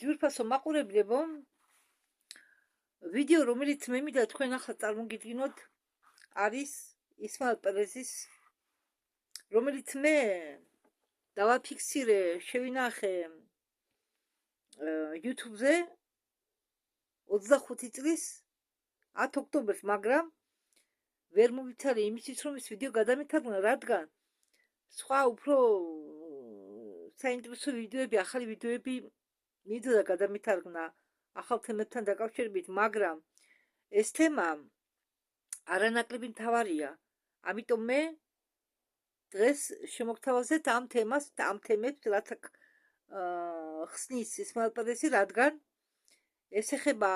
ძვირფასო მაყურებლებო, ვიდეო რომელიც მე მინდა თქვენ ახლა წარმოგიდგინოთ არის ისმაილ პერეზის, რომელიც მე დავაფიქსირე, შევინახე YouTube-ზე 25 წლის 10 ოქტომბერს, მაგრამ ვერ მოვიცალე იმისთვის, რომ ეს ვიდეო გადამეთარგმნა, რადგან სხვა უფრო საინტერესო ვიდეოები, ახალი ვიდეოები მიდოდა გადამეთარგმნა ახალ თემებთან დაკავშირებით, მაგრამ ეს თემა არანაკლები მთავარია. ამიტომ მე დღეს შემოგთავაზეთ ამ თემას, ამ თემებს, რაც ხსნის ისმაილ პერეზი, რადგან ეს ეხება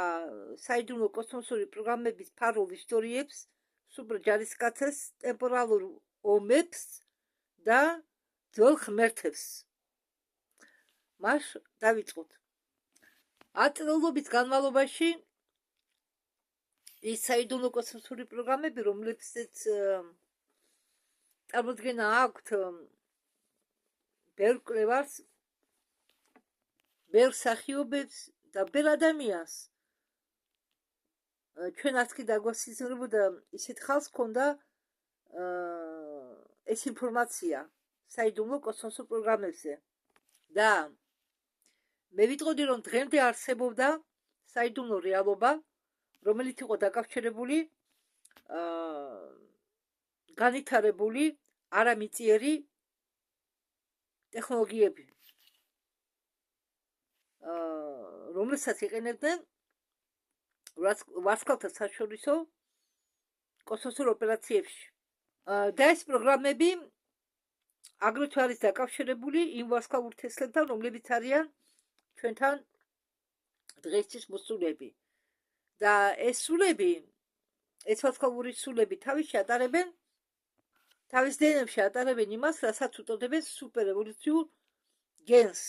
საიდუმლო კოსმოსური პროგრამების ფარულ ისტორიებს, სუპერჯარისკაცებს, ტემპორალურ ომებს და ძველ ღმერთებს. მას დავიწყოთ. 10 წელობის განმავლობაში ის საიდუმლო კოსმოსური პროგრამები, რომლებსაც წარმოდგენა აქვთ ბევრ კვლევარს, ბევრ მსახიობებს და ბევრ ადამიანს, ჩვენ ასკი დაგვასიზმრებოდა ისეთ ხალხს ჰქონდა ეს ინფორმაცია საიდუმლო კოსმოსურ პროგრამებზე და მე ვიტყოდი, რომ დღემდე არსებობდა საიდუმლო რეალობა, რომელიც იყო დაკავშირებული განვითარებული არამიწიერი ტექნოლოგიები, რომელსაც იყენებდნენ ვარსკვლავთა საშორისო კოსმოსურ ოპერაციებში. და ეს პროგრამები აგრეთვე არის დაკავშირებული იმ ვარსკვლავურ თესლებთან, რომლებიც არიან ჩვენთან დღეისთვის მოსულები. და ეს სულები, ეს ვარსკვლავური სულები თავის დნმ-ში ატარებენ იმას, რასაც უწოდებენ სუპერევოლუციურ გენს,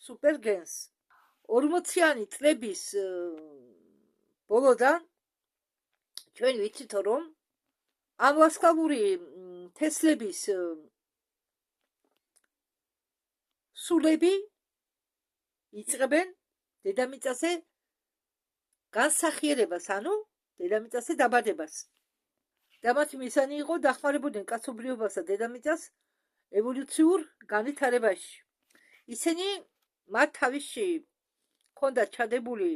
სუპერგენს. 40-იანი წლების ბოლოდან ჩვენ ვიცით, რომ ამ ვარსკვლავური თესლების სულები იწყებენ დედამიწაზე განსახიერებას, ანუ დედამიწაზე დაბადებას. და მათი მიზანი იყო დახმარებოდნენ კაცობრიობას და დედამიწას ევოლუციურ განვითარებაში. ისინი მათ თავისში ჰქონდათ ჩადებული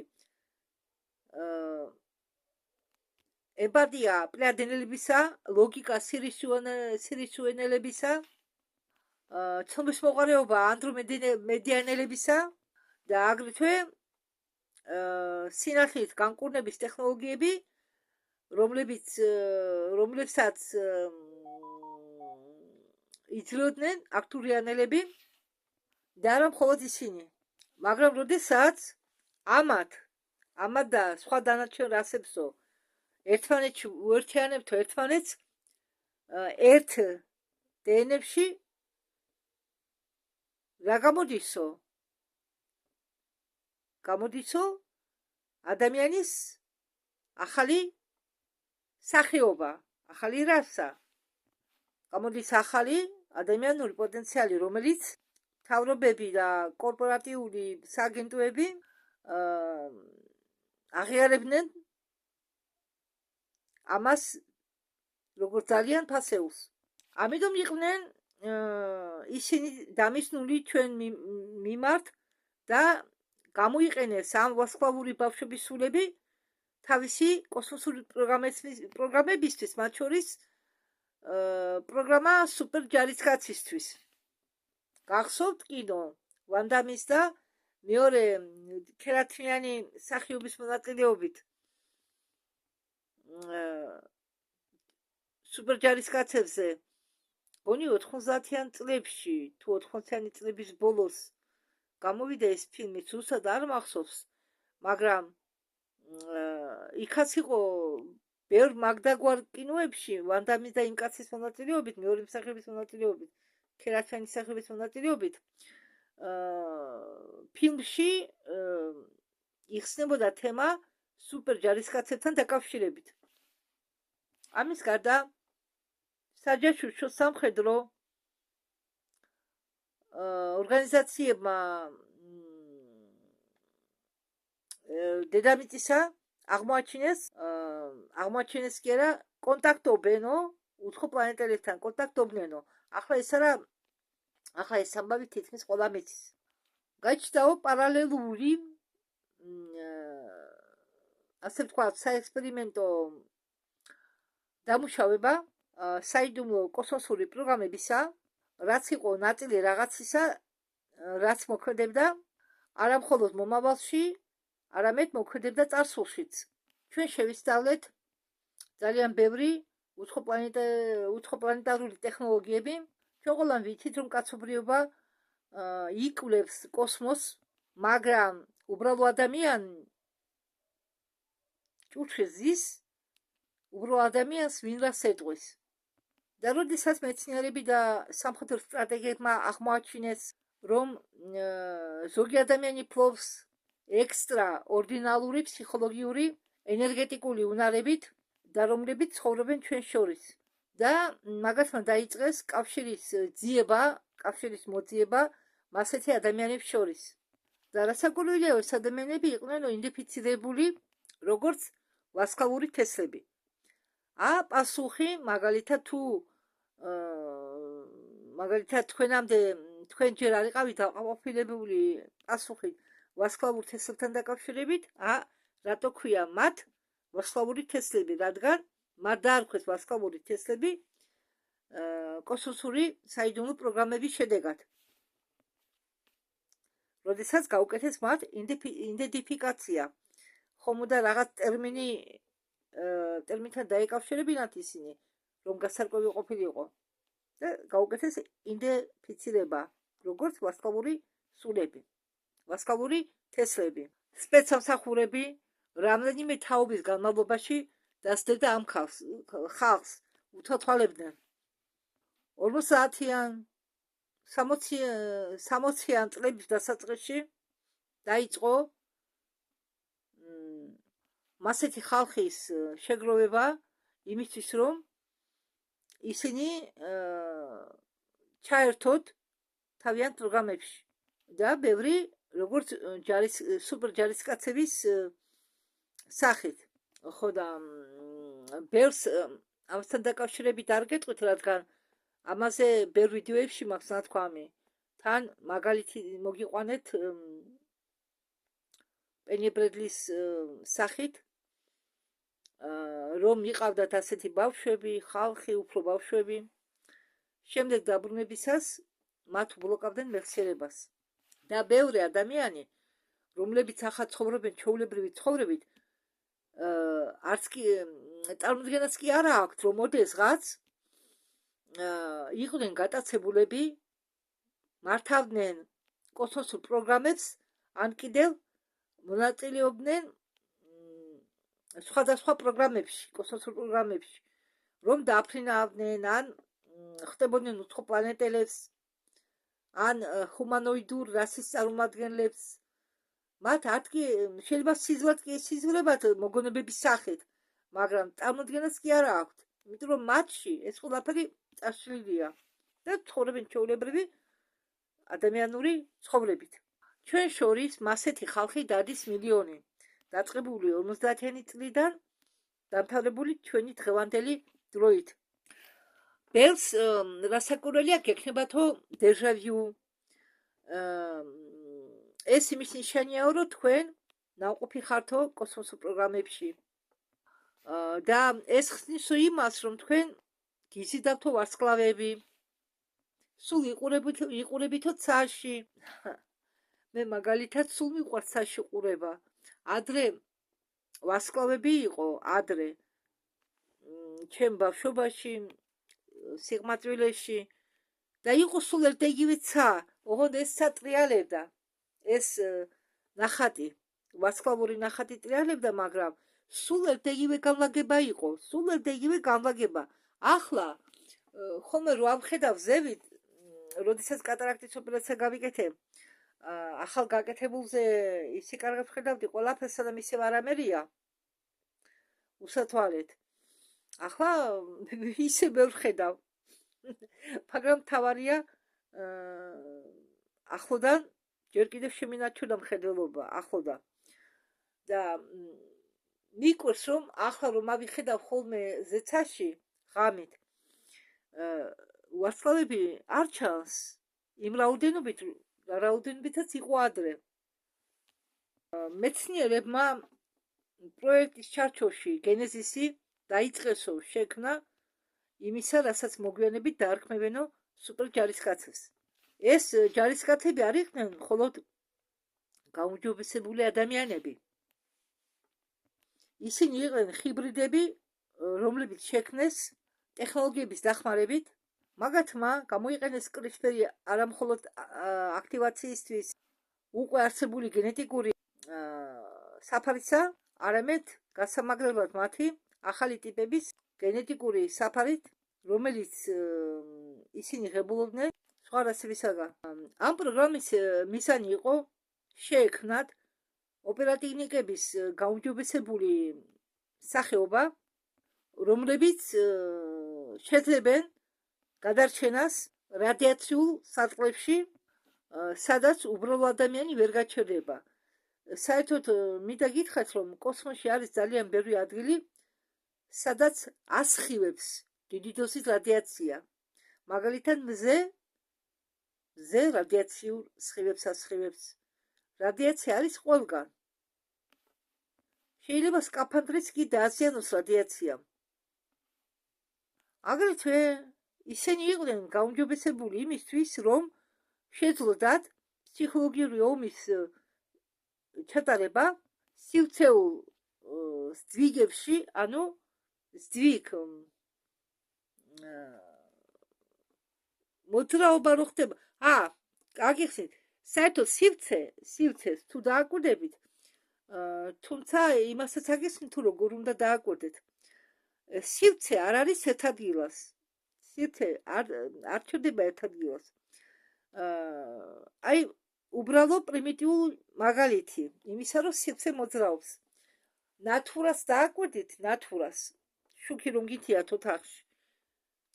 ემპათია პლეადენელებისა, ლოგიკა სირისიუნელებისა, ცნობისმოყვარეობა ანდრომედიანელებისა და აგრეთვე სინათლით განკურნების ტექნოლოგიები, რომლებსაც იძლეოდნენ არტურიანელები და არა მხოლოდ ისინი. მაგრამ როდესაც ამათ და სხვა დანარჩენ რასებსო ერთმანეთში უერთიანებთ ერთმანეთს ერთ დნმ-ში, რა გამოდისო ადამიანის ახალი სახეობა, ახალი რასა. გამოდის ახალი ადამიანური პოტენციალი, რომელიც მთავრობები და კორპორატიული სააგენტოები აღიარებდნენ ამას როგორც ძალიან ფასეულს. ამიტომ იყვნენ ისინი დამისნული ჩვენ მიმართ და გამოიყენეს ამ ვარსკვლავური ბავშვების სულები თავისი კოსმოსური პროგრამებისთვის, მათ შორის პროგრამა სუპერჯარისკაცისთვის. გახსოვთ კინო ვანდამის და მეორე ქერათმიანი მსახიობის მონაწილეობით სუპერჯარისკაცებზე გონი 90-იან წლებში თუ 80-იანი წლების ბოლოს გამოვიდა ეს ფილმი, ზუსტად არ მახსოვს, მაგრამ იქაც იყო ბევრ მაგდაგვარ კინოებში ვანდამის და იმ კაცის მონაწილეობით, მეორე მსახიობის მონაწილეობით, ქერათმიანი მსახიობის მონაწილეობით ფილმში იხსნებოდა თემა სუპერჯარისკაცებთან დაკავშირებით. ამის გარდა საჯაშუშო სამხედრო ორგანიზაციებმა დედამიწისა აღმოაჩინეს კი არა კონტაქტობენო უცხო პლანეტელებთან კონტაქტობნენო. ახლა ეს არა ახლა ეს ამბავი თითქმის ყველა მიცის. გაჩნდაო პარალელური ასე ვთქვათ საექსპერიმენტო დამუშავება საიდუმლო კოსმოსური პროგრამებისა, რაც იყო ნაწილი რაღაცისა, რაც მოქმედებდა არა მხოლოდ მომავალში, არამედ მოქმედებდა წარსულშიც. ჩვენ შევისწავლეთ ძალიან ბევრი უცხოპლანეტარული ტექნოლოგიები. ჩვენ ყველამ ვიცით, რომ კაცობრიობა იკვლევს კოსმოსს, მაგრამ უბრალო ადამიანი ჭურჭელს ზის, უბრალო ადამიანს ვინ რას ეტყვის. და როდესაც მეცნიერები და სამხედრო სტრატეგებმა აღმოაჩინეს, რომ ზოგი ადამიანი ფლობს ექსტრა ორდინალური ფსიქოლოგიური ენერგეტიკული უნარებით და რომლებიც ცხოვრობენ ჩვენ შორის. და მაგათმა დაიწყეს კავშირის მოძიება მასეთი ადამიანებს შორის. და რასაკვირველია, ეს ადამიანები იყვნენ იდენტიფიცირებული როგორც ვარსკვლავური თესლები. პასუხი მაგალითად თუ თქვენამდე თქვენ ჯერ არ იყავით დაყოფილებული პასუხი ვარსკვლავურ თესლებთან დაკავშირებით, რატო ქვია მათ ვარსკვლავური თესლები, რადგან მათ დაარქვეს ვარსკვლავური თესლები კოსმოსური საიდუმლო პროგრამების შედეგად. როდესაც გაუკეთეს მათ იდენტიფიკაცია, ხომ და რაღაც ტერმინთან დაეკავშირებინათ ისინი, რომ გასარკვევი ყოფილიყო და გაუკეთეს იდენტიფიცირება როგორც ვარსკვლავური სულები, ვარსკვლავური თესლები. სპეცსამსახურები რამდენიმე თაობის განმავლობაში დასდევდა ამ ხალხს, უთოთვალებდნენ 50-იან 60-იან წლების დასაწყისში დაიწყო მასეთი ხალხის შეგროვება იმისთვის, რომ ისინი ჩაერთოთ თავიანთ პროგრამებში და ბევრი როგორც სუპერ ჯარისკაცების სახით. ხო და ბევრს ამასთან დაკავშირებით არ გეტყვით, რადგან ამაზე ბევრ ვიდეოებში მაქვს ნათქვამი. თან მაგალითი მოგიყვანეთ პენიბრედლის სახით, რომ იყავდათ ასეთი ბავშვები, ხალხი, უფრო ბავშვები. შემდეგ დაბრუნებისას მათ უბლოკავდნენ მეხსიერებას. და ბევრი ადამიანი, რომლებიც ახლა ცხოვრობენ ჩვეულებრივი ცხოვრებით, არც კი წარმოდგენაც კი არა აქვთ, რომ ოდესღაც იყვნენ გატაცებულები, მართავდნენ კოსმოსურ პროგრამებს, ან კიდევ მონაწილეობდნენ სხვადასხვა პროგრამებში, კოსმოსურ პროგრამებში, რომ დააფრინავდნენ, ან ხდებოდნენ უცხო პლანეტელებს, ან ჰუმანოიდურ რასის წარმომადგენლებს. მათ ათქი შეიძლება სიზღვრად კი ესიზღვრებათ მოგონებების სახით, მაგრამ წარმოდგენაც კი არა აქვთ, იმიტომ რომ მათში ეს ყველაფერი წაშლილია და ცხოვრობენ ჩვეულებრივი ადამიანური ცხოვრებით. ჩვენ შორის მასეთი ხალხი დადის მილიონი, დაწყებული 50-იანი წლიდან, დამთავრებული ჩვენი დღევანდელი დროით. ბევრს რასაკვირველია გექნებათო დეჟავიუ. ეს იმის ნიშანიაო, რომ თქვენ ნაყოფი ხართო კოსმოსურ პროგრამებში. და ეს ხსნის იმას, რომ თქვენ გიზიდავთო ვარსკვლავები, სულ იყურებითო ცაში. მე მაგალითად სულ მიყვართ ცაში ყურება. ადრე ვარსკვლავები იყო, ადრე ჩემ ბავშვობაში, სიღმაწვილეში და იყო სულ ერთიგივე ცა, ოღონდ ეს ცა ტრიალებდა. ეს ნახატი, ვარსკვლავური ნახატი ტრიალებდა, მაგრამ სულ ერთიგივე განლაგება იყო, სულ ერთიგივე განლაგება. ახლა ხოლმე რო ამხედავ ზევით, როდესაც კატარაქტის ოპერაცია გავიკეთე, ახალ გაკეთებულზე ისე კარგად ვხედავდი ყველაფერს, და ისევ არამერია უსათვალეთ. ახლა ისე ბევრ ვხედავ, მაგრამ თავარია ახლოდან ჯერ კიდევ შემინაჩვენა მხედველობა ახლოდან. და მიკვირს რომ ახლა რომ ავიხედავ ხოლმე ზეცაში ღამით ვარსკვლავები არ ჩანს იმ რაოდენობითაც იყო ადრე. მეცნიერებმა პროექტის ჩარჩოში გენეზისი დაიწყესო შექმნა იმისა, რასაც მოგვიანებით დაარქმევენო სუპერჯარისკაცებს. ეს ჯარისკაცები არ იყვნენ მხოლოდ გაუმჯობესებული ადამიანები. ისინი იყვნენ ჰიბრიდები, რომლებიც შექმნეს ტექნოლოგიების დახმარებით, მაგათმა გამოიყენეს კრისპერი არა მხოლოდ აქტივაციისთვის უკვე არსებული გენეტიკური საფარისა, არამედ გასამაგრებლად მათი ახალი ტიპების გენეტიკური საფარით, რომელიც ისინი ღებულობდნენ სხვა რასებისაგან. ამ პროგრამის მიზანი იყო შეექმნათ ოპერატივნიკების გაუმჯობესებული სახეობა, რომლებიც შეძლებენ გადარჩენას რადიაციულ სარტყლებში, სადაც უბრალო ადამიანი ვერ გაჩერდება. საერთოდ მინდა გითხრათ, რომ კოსმოსში არის ძალიან ბევრი ადგილი, სადაც ასხივებს დიდი დოზის რადიაცია. მაგალითად მზე რადიაციულ სხივებს ასხივებს. რადიაცია არის ყველგან. შეიძლება სკაფანდრიც კი დააზიანოს რადიაციამ. აგრეთვე ისინი იყვნენ გაუმჯობესებული იმისთვის, რომ შეძლოდათ ფსიქოლოგიური ომის ჩატარება სივრცეულ სძვიგებში, ანუ სძვიგ მოძრაობა რო ხდება. გაგიხსნით, საერთოდ სივრცეს თუ დააკვირდებით, თუმცა იმასაც აგიხსნით, თუ როგორ უნდა დააკვირდეთ. სივრცე არ არის ერთ ადგილას. სივრცე არ ჩერდება ერთ ადგილას. აი, უბრალო პრიმიტიული მაგალითი იმისა, რომ სივრცე მოძრაობს. ნატურას დააკვირდით, ნატურას. შუქი რომ გითიათ ოთახში.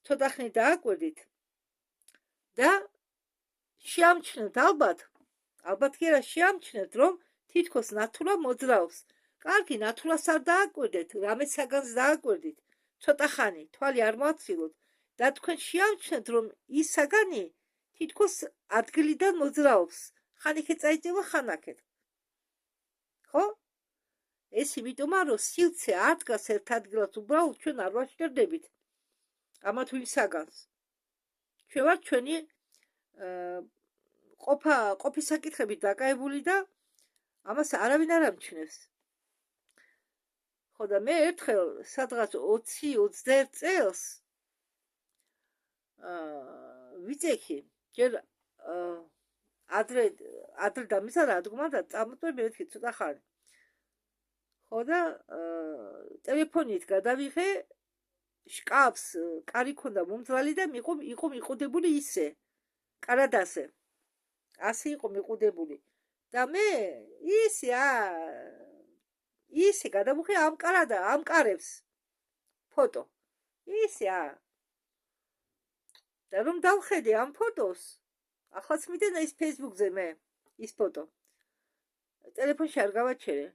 ცოტა ხნით დააკვირდით და შეამჩნევთ ალბათ კი არა შეამჩნევთ, რომ თითქოს ნატურა მოძრაობს. კარგი, ნატურას არ დააკვირდეთ, რამე საგანს დააკვირდით. ცოტა ხანი თვალი არ მოაცილოთ და თქვენ შეამჩნევთ, რომ ის საგანი თითქოს ადგილიდან მოძრაობს. ხან იქეთ წაიწევა, ხან აქეთ. ხო? ეს იმიტომაა, რომ სივრცე არ დგას ერთ ადგილას, უბრალოდ ჩვენ არ ვაჩერდებით ამა თუ იმ საგანს. ჩვენ ვართ ჩვენი ყოფის საკითხებით დაკავებული და ამას არავინ არ ამჩნევს. ხო და მე ერთხელ სადღაც 20-21 წელს ვიწექი, ჯერ ადრე დამიზარა ადგომა და წამოწვევი მეთქი ცოტა ხანი. ხო და ტელეფონით გადავიღე შკაფს, კარი ქონდა მომძრალი და იყო მიყუდებული ისე, კარადასე. ასე იყო მიყუდებული. და მე ისე გადავუხე ამ კარებს ფოტო. ისე და რომ დავხედე ამ ფოტოს, ახლაც მიდენა ის Facebook-ზე მე, ის ფოტო. ტელეფონში არ გავაჩერე.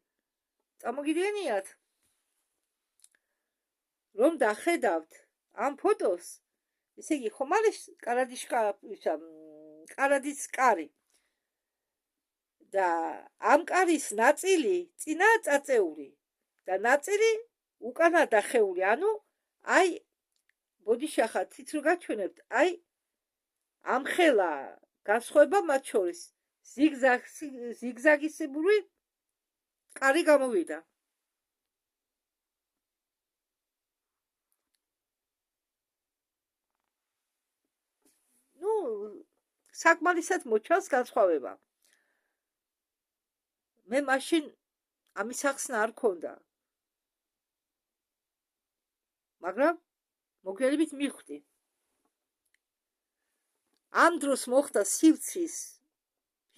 წამოგიდგენიათ, რომ დახედავთ ამ ფოტოს, ესე იგი ხომ არის კარადის კარი. და ამ კარის ნაწილი წინაა წაწეული და ნაწილი უკანა დახეული, ანუ აი ბოდიშახა თით რო გაჩვენებთ, აი ამ ხელა განსხვავება მათ შორის ზიგზაგისებური კარი გამოვიდა. საკმარისად მოჩანს განსხვავება. მე მაშინ ამის ახსნა არ ქონდა. მაგრამ მოგვიანებით მიხვდი. ამ დროს მოხდა სივრცის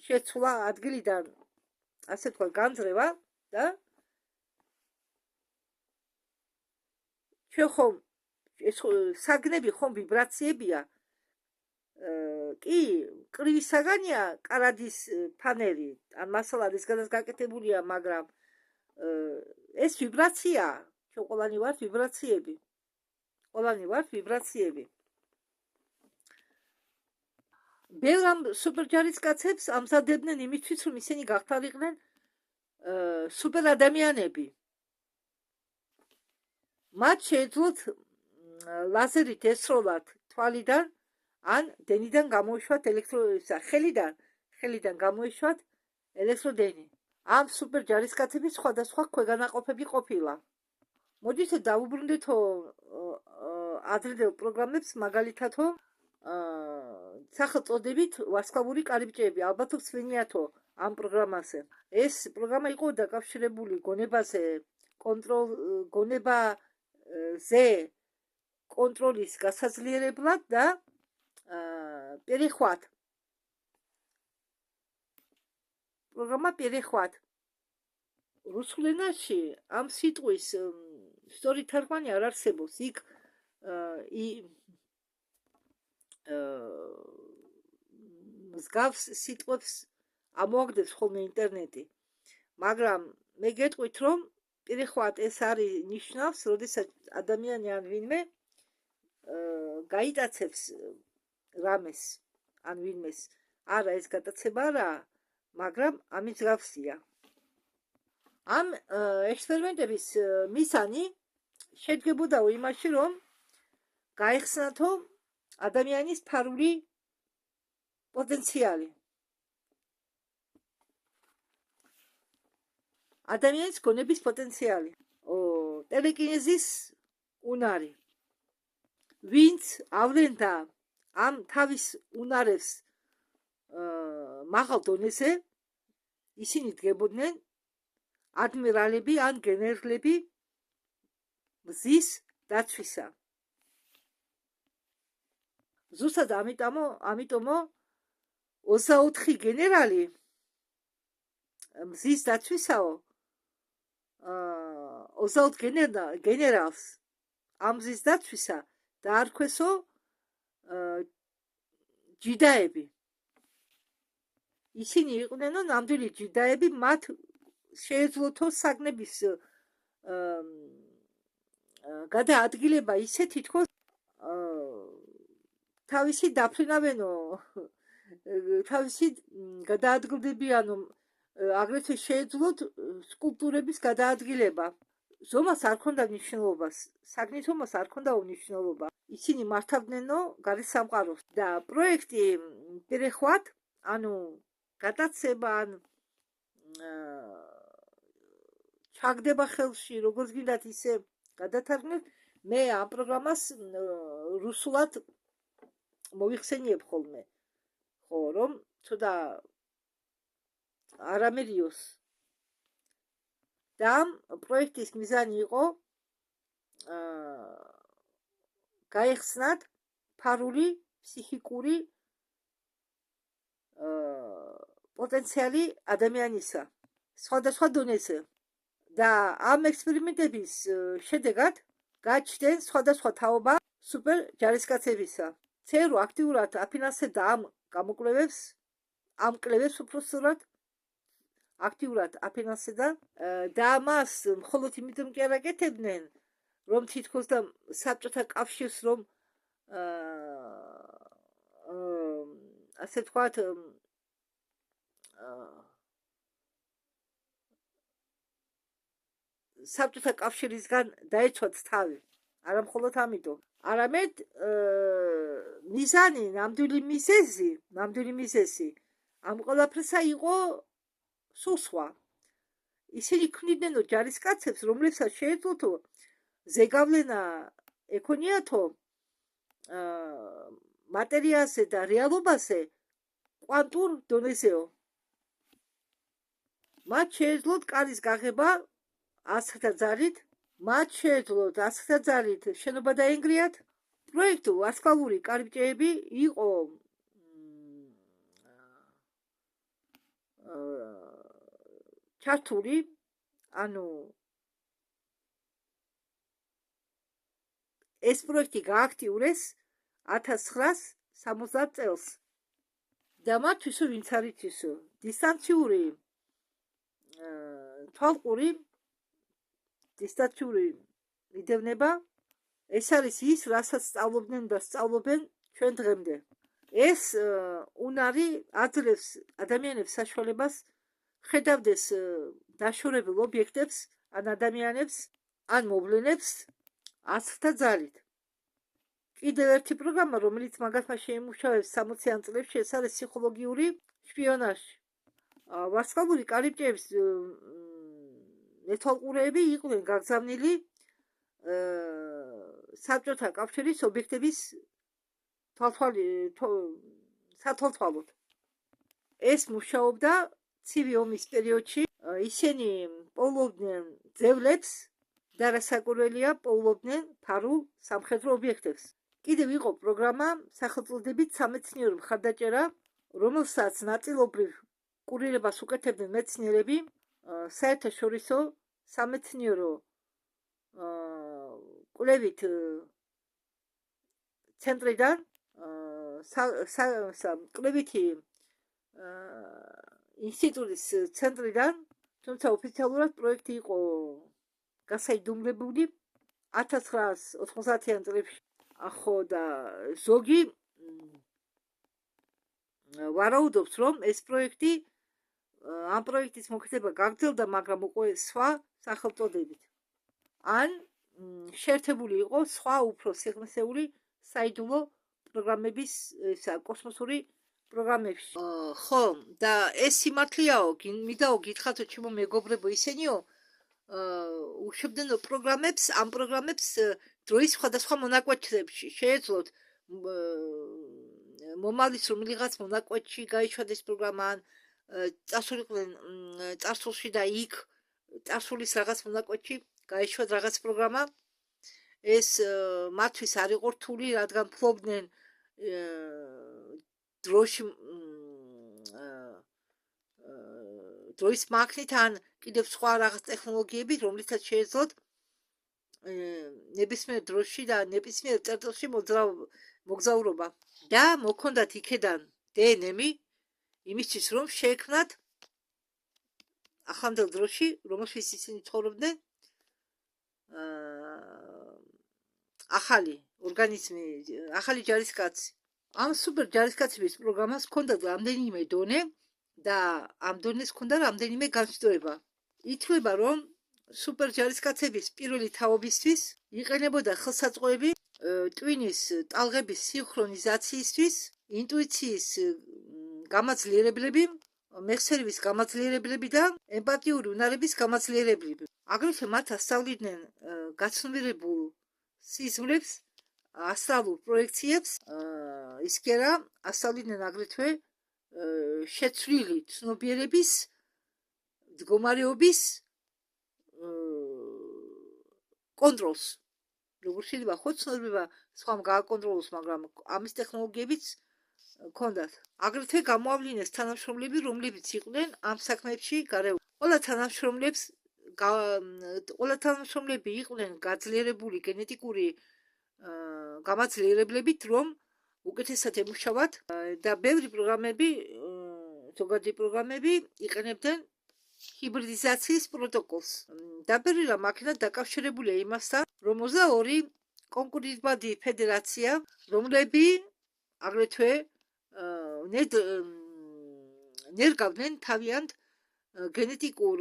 შეცვლა ადგილიდან, ასე თქვა, განძრევა და ჩვენ ხომ ეს საგნები ხომ ვიბრაციებია. კი, კრივი საგანია კარადის ფანერი, ან მასალა რისგანაც გაკეთებულია, მაგრამ ეს ვიბრაცია, ჩვენ ყველანი ვართ ვიბრაციები. ყველანი ვართ ვიბრაციები. ბევრ ამ სუპერჯარისკაცებს ამზადებდნენ იმისთვის, რომ ისინი გახტარიყვნენ სუპერ ადამიანები. მათ შეეძლოთ ლაზერით ესროლათ თვალიდან ან დენიდან გამოეშვათ ხელიდან გამოეშვათ ელექტროდენი. ამ სუპერ ჯარისკაცების სხვადასხვა ქვეგანაყოფები ყოფილა. მოდით დავუბრუნდეთო ადრინდელ პროგრამებს, მაგალითათო სახელწოდებით ვარსკვლავური კარიბჭეები, ალბათ ვცვენიათო ამ პროგრამაზე. ეს პროგრამა იყო დაკავშირებული გონებაზე კონტროლის გასაძლიერებლად და перехват. პროგრამა перехват. რუსულ ენაში ამ სიტყვის სწორი თარგმანი არ არსებობს. იქ მსგავს სიტყვებს ამოაგდებს ხოლმე ინტერნეტი. მაგრამ მე გეტყვით, რომ перехват ეს არის ნიშნავს, როდესაც ადამიანი ან ვინმე გაიტაცებს რამეს ან ვინმეს. არა, ეს გადაცება არაა, მაგრამ ამის მსგავსია. ამ ექსპერიმენტების მისანი შედგებოდაო იმაში, რომ გაეხსნათო ადამიანის ფარული პოტენციალი. ადამიანის გონების პოტენციალი. ტელეკინეზის უნარი. ვინც ავლენდა ამ თავის უნარებს მაღალ დონეზე, ისინი დგებოდნენ ადმირალები ან გენერლები მზის დაცვისა. ზუსტად ამიტომო 24 გენერალი მზის დაცვისაო 24 გენერალს ამ მზის დაცვისა დაარქვესო ჯიდაები. ისინი იყვნენ ნამდვილი ჯიდაები, მათ შეეძლოთო საგნების გადაადგილება ისე თითქოს თავისი დაფრინავენო, თავისი გადაადგილდებიანო, აგრეთვე შეეძლოთ სკულპტურების გადაადგილება. ზომას არ ქონდა მნიშვნელობა, საგნის ზომას არ ქონდა მნიშვნელობა. ისინი მართავდნენო გარე სამყაროს და პროექტი перехват, ანუ გადაცება ან ჩაგდება ხელში, როგორც გინდათ ისე გადათარგმნეთ. მე ამ პროგრამას რუსულად მოიხსენიებ ხოლმე, ხო, რომ ცოტა არამერიოს. და ამ პროექტის მიზანი იყო გაეხსნათ ფარული ფსიქიკური პოტენციალი ადამიანისა სხვადასხვა დონეზე. და ამ ექსპერიმენტების შედეგად გაჩნდნენ სხვადასხვა თაობა სუპერ ჯარისკაცებისა. ცერუ აქტიურად აფინანსებდა ამ გამოკვლევებს, ამ კვლევებს უпроსტად აქტიურად აფინანსებდა და მას მხოლოდ იმიტომ კი არ აკეთებდნენ, რომ თითქოს და საბჭოთა კავშირს რომ ასე ვთქვათ საბჭოთა კავშირისგან დაეცვათ თავი. არა მხოლოდ ამიტომ. არამედ მიზანი, ნამდვილი მიზეზი ამ ყველაფრისა იყო სულ სხვა. ისინი ქმნიდნენ ჯარისკაცებს, რომლებსაც შეეძლოთო ზეგავლენა ეკონიათო მატერიაზე და რეალობაზე კვანტურ დონეზეო. მათ შეეძლოთ კარის გაღება 1000-თა ძალით, მათ შეეძლოთ 1000-თა ძალით შენობა დაენგრიათ. პროექტ ვარსკვლავური კარიბჭეები იყო ჩართული, ანუ ეს პროექტი გააქტიურეს 1970 წელს. და მათთვის ვინც არ იცის დისტანციური თვალყური დისტანციური მიდევნება ეს არის ის, რასაც სწავლობდნენ და სწავლობენ ჩვენ დღემდე. ეს უნარი აძლევს ადამიანებს საშუალებას ხედავდეს დაშორებულ ობიექტებს, ან ადამიანებს, ან მოვლენებს აცრთა ძალით. კიდევ ერთი პროგრამა, რომელიც მაგალითად შეიმუშავებს 60-იან წლებში, ეს არის ფსიქოლოგიური შპიონაჟი. ვარსკვლავური კარიბჭეების მეთვალყურეები იყვნენ გაგზავნილი საბჭოთა კავშირის ობიექტების სათვალთვალოდ. ეს მუშაობდა ცივი ომის პერიოდში. ისინი პოულობდნენ ძევლებს და რასაკვირველია, პოულობდნენ ფარულ სამხედრო ობიექტებს. კიდევ იყო პროგრამა სახელწოდებით სამეცნიერო მხარდაჭერა, რომელსაც ნაწილობრივ კურირებას უკეთებდნენ მეცნიერები საერთაშორისო სამეცნიერო კვლევით ცენტრიდან, კვლევითი ინსტიტუტის ცენტრიდან, თუმცა ოფიციალურად პროექტი იყო გასაიდუმლებული 1990-იან წლებში. ხო და ზოგი ვარაუდობს, რომ ეს პროექტი ამ პროექტის მოკეთება გაგრძელდა, მაგრამ უკვე სხვა სახელწოდებით. ან შეერთებული იყო სხვა უფრო სიღრმისეული საიდუმლო პროგრამების, კოსმოსური პროგრამებში. ხო, და ეს სიმართლეაო, მიდაო გითხრათო ჩემო მეგობრებო, ისინიო უშვებდნენ პროგრამებს, ამ პროგრამებს დროის სხვადასხვა მონაკვეთებში შეეძლოთ მომავლის რომელიღაც მონაკვეთში გაიშვადეს პროგრამა, ან წასულიყვნენ წარსულში და იქ წარსულის რაღაც მონაკვეთში გაიშვათ რაღაც პროგრამა. ეს მათთვის არ იყო რთული, რადგან ფლობდნენ დროის მანქნით, ან კიდევ სხვა რაღაც ტექნოლოგიებით, რომლითაც შეეძლოთ ნებისმიერ დროში და ნებისმიერ წერტილში მოგზაურობა. და მოქონდათ იქედან დნმ იმისთვის, რომ შეექმნათ ახლანდელ დროში, რომელშიც ისინი ცხოვრობდნენ, ახალი ორგანიზმი, ახალი ჯარისკაცი. ამ სუპერ ჯარისკაცების პროგრამას ჰქონდა რამდენიმე დონე და ამ დონეს ჰქონდა რამდენიმე განსხვავება. ითვლება, რომ სუპერ ჯარისკაცების პირველი თაობისთვის იყენებოდა ხელსაწყოები ტვინის ტალღების სინქრონიზაციისთვის, ინტუიციის გამაძლიერებლები, მეხსიერების გამაძლიერებლები და ემპათიური უნარების გამაძლიერებლები. აგრეთვე მათ ასწავლიდნენ გაცნობიერებულ სიზმრებს, ასტრალურ პროექციებს, ისე რა ასწავლიდნენ აგრეთვე შეცვლილი ცნობიერების, მდგომარეობის კონტროლს. როგორ შეიძლება ხო ცნობიერება სხვამ გააკონტროლოს, მაგრამ ამის ტექნოლოგიებიც ჰქონდათ. აგრეთვე გამოავლინეს თანამშრომლები, რომლებიც იყვნენ ამ საქმეებში გარეული. ყველა თანამშრომლები იყვნენ გაძლიერებული გენეტიკური გამაძლიერებლებით, რომ უკეთესად ემუშავათ და ბევრი პროგრამები, ზოგადი პროგრამები იყენებდნენ ჰიბრიდიზაციის პროტოკოლს. დაბეჭდილი მაქინა დაკავშირებულია იმასთან, რომ 22 კონკურენტებადი ფედერაცია, რომლები აგრეთვე ნერგავდნენ თავიანთ გენეტიკურ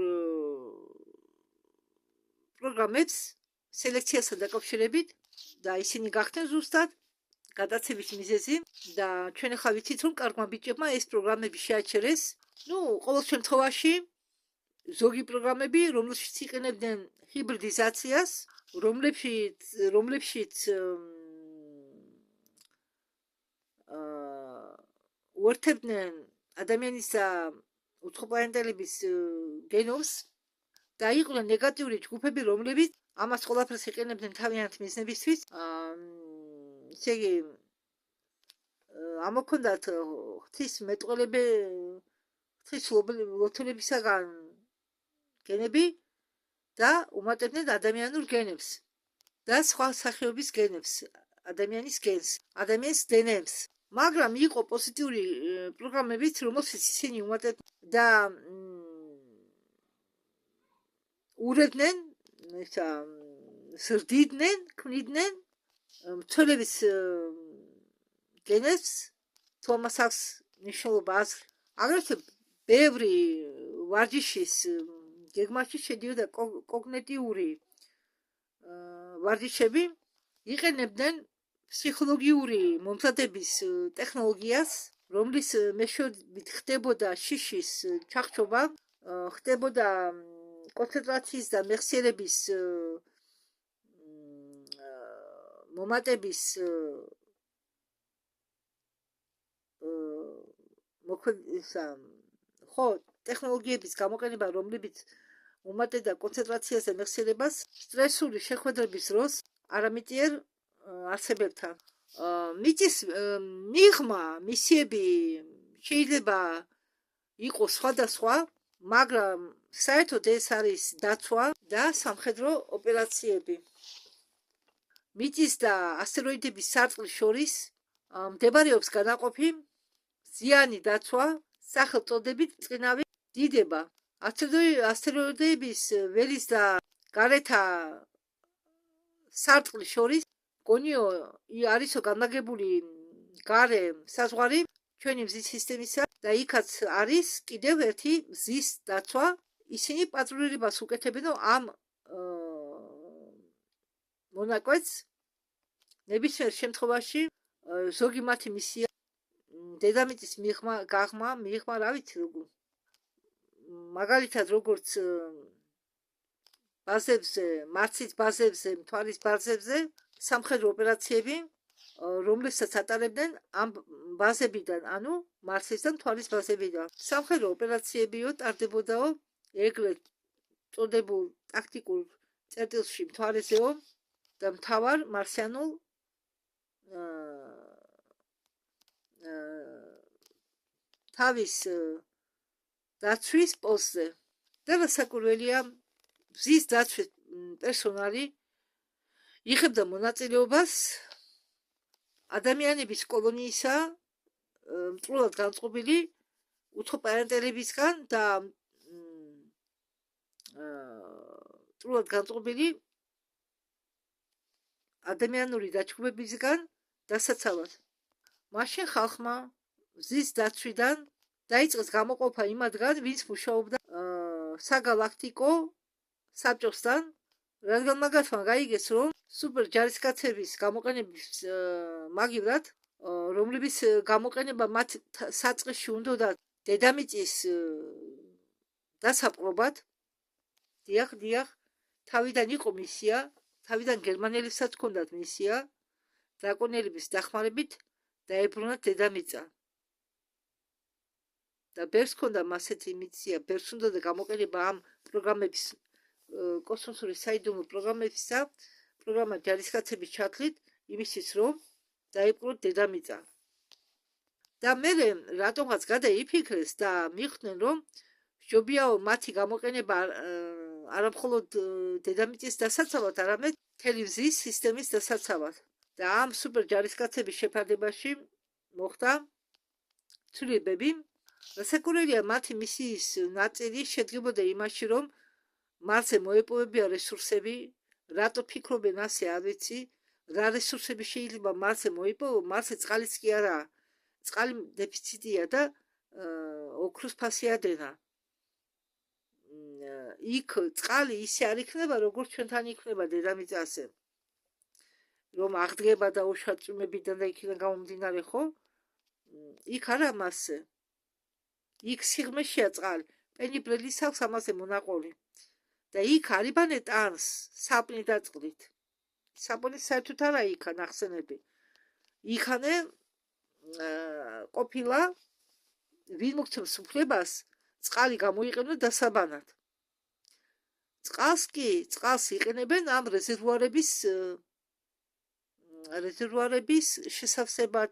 პროგრამებს სელექციასთან დაკავშირებით და ისინი გახდნენ ზუსტად გადაცემის მიზეზი და ჩვენ ახლა ვიცით, რომ კარგმა ბიჭებმა ეს პროგრამები შეაჩერეს. ყოველ შემთხვევაში ზოგი პროგრამები, რომელშიც იყენებდნენ ჰიბრიდიზაციას, რომლებშიც უერთებდნენ ადამიანის და უცხოპლანეტელების გენომს და იყვნენ ნეგატიური ჯგუფები, რომლებიც ამას ყველაფერს იყენებდნენ თავიანთ მიზნებისთვის. ისე იგი ამოქონდათ ღვთისმეტყველებისაგან გენები და უმატებდნენ ადამიანურ გენებს და სხვა სახეობის გენებს, ადამიანის გენს, ადამიანის დნმ-ს. მაგრამ იყო პოზიტიური პროგრამებიც, რომელშიც ისინი უმატებდნენ და ურევდნენ ისა ზრდიდნენ, ქმნიდნენ მცველების გენებს, თომას აქვს მნიშვნელობა აზრი. აგრეთვე ბევრი ვარჯიშის გეგმაში შედიოდა კოგნიტიური ვარჯიშები, იყენებდნენ ფსიქოლოგიური მომზადების ტექნოლოგიას, რომლის მეშვეობით ხდებოდა შიშის ჩახშობა, ხდებოდა კონცენტრაციის და მეხსიერების მომატების ხო ტექნოლოგიების გამოყენება, რომლებიც მომატებდა კონცენტრაციას და მეხსიერებას სტრესული შეხვედრების დროს არამიტიერ არსებებთან. მიწის მიღმა, მისიები შეიძლება იყოს სხვადასხვა, მაგრამ საერთოდ ეს არის დაცვა და სამხედრო ოპერაციები. მიწის და ასტეროიდების სარტყლის შორის მდებარეობს განაყოფი, ზიანი დაცვა, სახელწოდებით წყინავი დიდება. ასტეროიდების ველის და გარეთა სარტყლის შორის გონიო არისო განლაგებული გარე საზღვარი ჩვენი მზის სისტემისა და იქაც არის კიდევ ერთი მზის დაცვა. ისინი პატრულირებას უკეთებენ ამ მონაკვეთს. ნებისმიერ შემთხვევაში ზოგი მათი მისია დედამიწის მიღმა, რა ვიცი როგორ. მაგალითად როგორც ბაზებზე, მარსის ბაზებზე, მთვარის ბაზებზე სამხედრო ოპერაციები, რომლებსაც ატარებდნენ ამ ბაზებიდან, ანუ მარსის და მთვარის ბაზებიდან. სამხედრო ოპერაციებიო ტარდებოდაო ეგრეთ წოდებულ ტაქტიკურ წერტილში მთვარეზეო და მთავარ მარსიანულ თავის დაცვის პოსტზე. და რასაკვირველია, მზის დაცვის პერსონალი იღებდა მონაწილეობას ადამიანების კოლონიისა მწვრთნელად განწყობილი უცხოპარენტელებისგან და მწვრთნელად განწყობილი ადამიანური დაჯგუფებისგან დასაცავად. მაშინ ხალხმა მზის დაცვიდან დაიწყეს გამოყოფა იმათგან, ვინც მუშაობდა საგალაქტიკო საბჭოსთან, რადგან მაგათმა გაიგეს, რომ სუპერ ჯარისკაცების გამოყენების მაგივრად, რომლებიც გამოყენება მათ საწყისში უნდოდა დედამიწის დასაპყრობად, დიახ, თავიდან იყო მისია, თავიდან გერმანელებსაც ჰქონდათ მისია, დრაკონელების დახმარებით დაებრუნათ დედამიწა. და ბერს ჰქონდა მასეთი მისია, ბერს უნდოდა გამოყენება ამ პროგრამების კოსმოსური საიდუმლო პროგრამებისა, პროგრამა ჯარისკაცების ჩათვლით, იმისთვის რომ დაებრუნოთ დედამიწა. და მერე რატომღაც გადაიფიქრეს და მიხვდნენ, რომ ჯობიაო მათი გამოყენება არამხოლოდ დედამიწის დასაცავად, არამედ მთელი მზის სისტემის დასაცავად. და ამ სუპერ ჯარისკაცების შეფარდებაში მოხდა ცვლილებები. რასაკვირველია, მათი მისიის ნაწილი შედგებოდა იმაში, რომ მარსზე მოეპოვებიან რესურსები, რატო ფიქრობენ ასე, არ ვიცი, რა რესურსები შეიძლება მარსზე მოიპოვო, მარსზე წყალიც კი არაა. წყალი დეფიციტია და ოქროს ფასი ადენა. იქ წყალი ისე არ იქნება, როგორც ჩვენთან იქნება დედამიწაზე. რომ აღდგება და უშავწმებიდან და იქიდან გამომდინარე, ხო? იქ არა მასზე. იქ სიღრმეშია წყალი, პენიბრელის აქვს ამაზე მონაყოლი. და იქ არიბანე ტანს საპნი და წყლით. საპონი საერთოდ არა იქა ნახსენები. იქანე ყოფილა ვინ მოგცემს უფლებას წყალი გამოიყენო დასაბანად. წყალს იყენებენ ამ რეზერვუარების შესავსებად.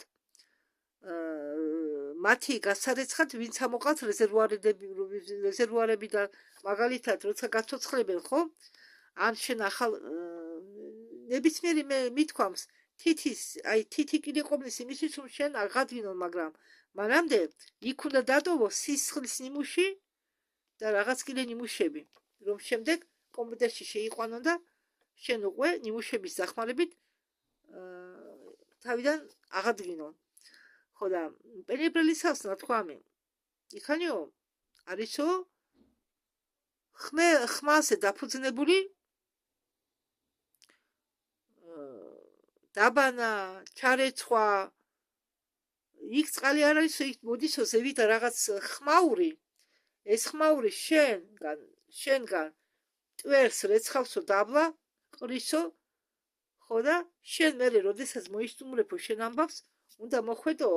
მათი გასარეცხად ვინც ამოყავთ რეზერვუარებიდან, მაგალითად, როცა გაცოცხლებენ, ხო? ან შენ ახალ ნებისმიერი მithქვამს, თითი კიდე ყოფნის იმისთვის, რომ შენ აღადგინო, მაგრამ მანამდე იქ უნდა დატოვო სისხლის ნიმუში და რაღაც კიდე ნიმუშები, რომ შემდეგ კომპიუტერში შეიყვანონ და შენ უკვე ნიმუშების დახმარებით თავიდან აღადგინონ. ხო და პენიბრელისავს ნათქვამი იქანიო არისო ხმაზე დაფუძნებული დაბანა, ჩარეცხვა იქ წყალი არ არისო, იქ მოდისო ზევით რაღაც ხმაური, ეს ხმაური შენგან ტვერს რეცხავსო დაბლა ყრისო, ხო და შენ მერე როდესაც მოისტუმრებო შენ ამბავს უნდა მოხვედო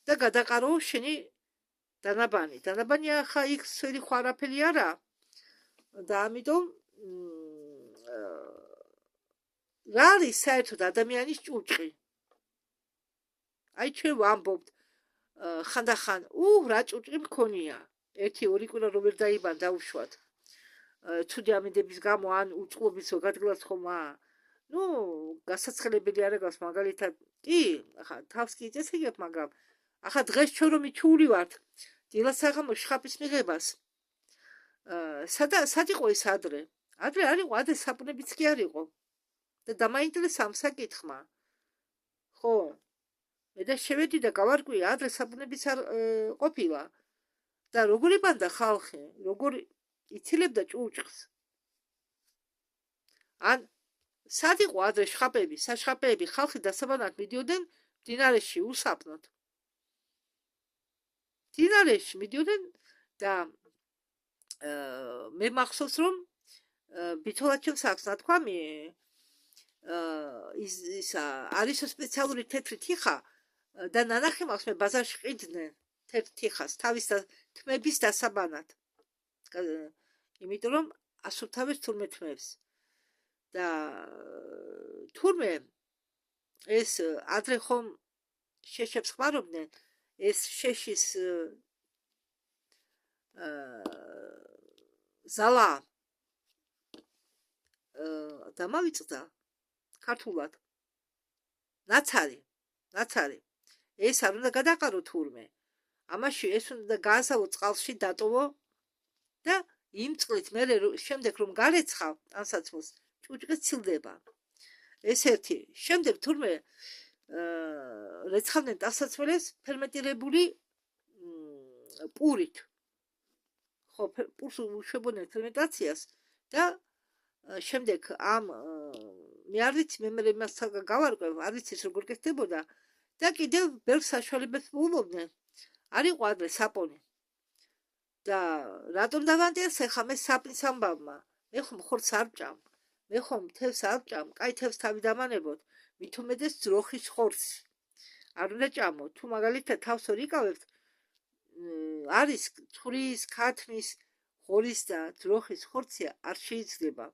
და გადაყარო შენი დანაბანი. დანაბანი ახლა იქ სველი ხო არაფერი არა და ამიტომ რა არის საერთოდ ადამიანის ჭურჭი? აი ჩვენ ვამბობთ ხანდახან რა ჭურჭი მქონია. 1-2 კვირა რომ ვერ დაიბან დაუშვათ. ცუდი ამინდების გამო ან უწყლობის გადგლას ხომა. ნუ გასაცხელებელი არა გავს მაგალითად კი, ახლა თავს კი იწესებიათ, მაგრამ ახლა დღეს ჩვენ რომ მიჩული ვართ დილას საღამოს შხაპის მიღებას. სად იყო ეს ადრე? ადრე არ იყო, ადრე საპუნებიც კი არ იყო. და დამაინტერესა ამ საკითხმა. ხო, მე და შევედი და გავარკვი, ადრე საპუნებიც არ ყოფილა. და როგორ იბანდა ხალხი, როგორ იცილებდა ჭურჭხს. ან სად იყო ადრე შხაპები, საშხაპეები, ხალხი დასაბანად მიდიოდნენ მდინარეში უსაფნოდ. მდინარეში მიდიოდნენ და მე მახსოვს რომ ბითოლაჩევს აქვს ნათქვამი ისა არისო სპეციალური თეთრი თიხა და ნანახი მაქვს მე ბაზარში ყიდნენ თეთრ თიხას თავის თმების დასაბანად. იმიტომ რომ ასუფთავეს თურმე თმებს. და თურმე ეს ადრე ხომ შეშებს ხმარობდნენ ეს შეშის ზალა დამავიწყდა ქართულად ნაცარი ეს არ უნდა გადაყარო თურმე ამაში ეს უნდა გაასავო წყალში დატოვო და იმ წყლით მე შემდეგ რომ გარეცხავ ტანსაცმელს ჭუჭყი ცილდება ეს ერთი შემდეგ თურმე რეცხავდნენ ტანსაცმელს ფერმენტირებული პურით ხო პურს უშვებოდნენ ფერმენტაციას და შემდეგ ამ მე არ ვიცი მე მას გავარკვევ არ ვიცი როგორ გესდებოდა და კიდევ ბევრ საშუალებებს მოულობდნენ არ იყო ადრე საპონი და რატომ დავანტიასე ხა მე საპნის ამბავმა მე ხომ ხორცს არ ვჭამ მე ხომ თევს არ ვჭამ კაი თევს თავი დამანებოთ მით უმეტეს ძროხის ხორცი არ უნდა ჭამო თუ მაგალითად თავს ვერ იკავებთ არის ცხვრის ქათმის ღორის და ძროხის ხორცი არ შეიძლება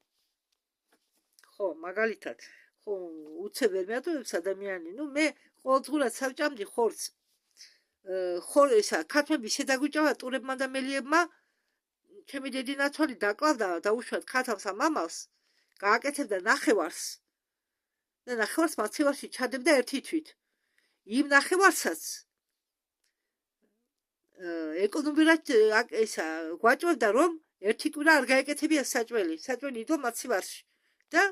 ხო მაგალითად ხო უცებ ვერ მეატოვებს ადამიანი ნუ მე ყოველდღურად სავჭამდი ხორცს ხორესა ქათმები შედაგვიჭავა ტურებმა და მელიებმა ჩემი დედი ნაცვალი დაკლავდა დაუშვათ ქათამს ამ მამალს გააკეთებდა ნახევარს და ნახევარს მაცივარში ჩადებდა ერთი თვით იმ ნახევარსაც ეკონომიურად ესა გვაჭვევდა რომ ერთი კვირა არ გაეკეთებია საჭველი იდო მაცივარში და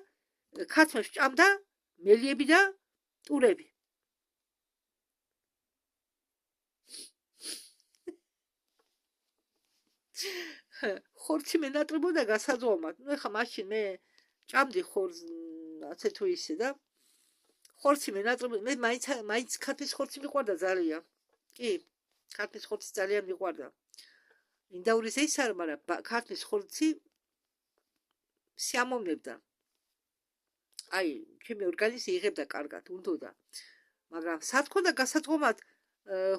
ქათმებს ჭამდა მელიები და ტურები ხორცი მენატრებოდა გასაძღომად ნუ ეხა მაშინ მე ჭამდი ხორცს ასე თუ ისე და ხორცი მენატრებოდა მე მაინც ქათმის ხორცი მიყვარდა ძალიან კი ქათმის ხორცი ძალიან მიყვარდა ინდაურის ეს არა მაგრამ ქათმის ხორცი სიამოვნებდა აი ჩემი ორგანიზმი იღებდა კარგად უნდოდა მაგრამ სად ქონდა გასაძღომად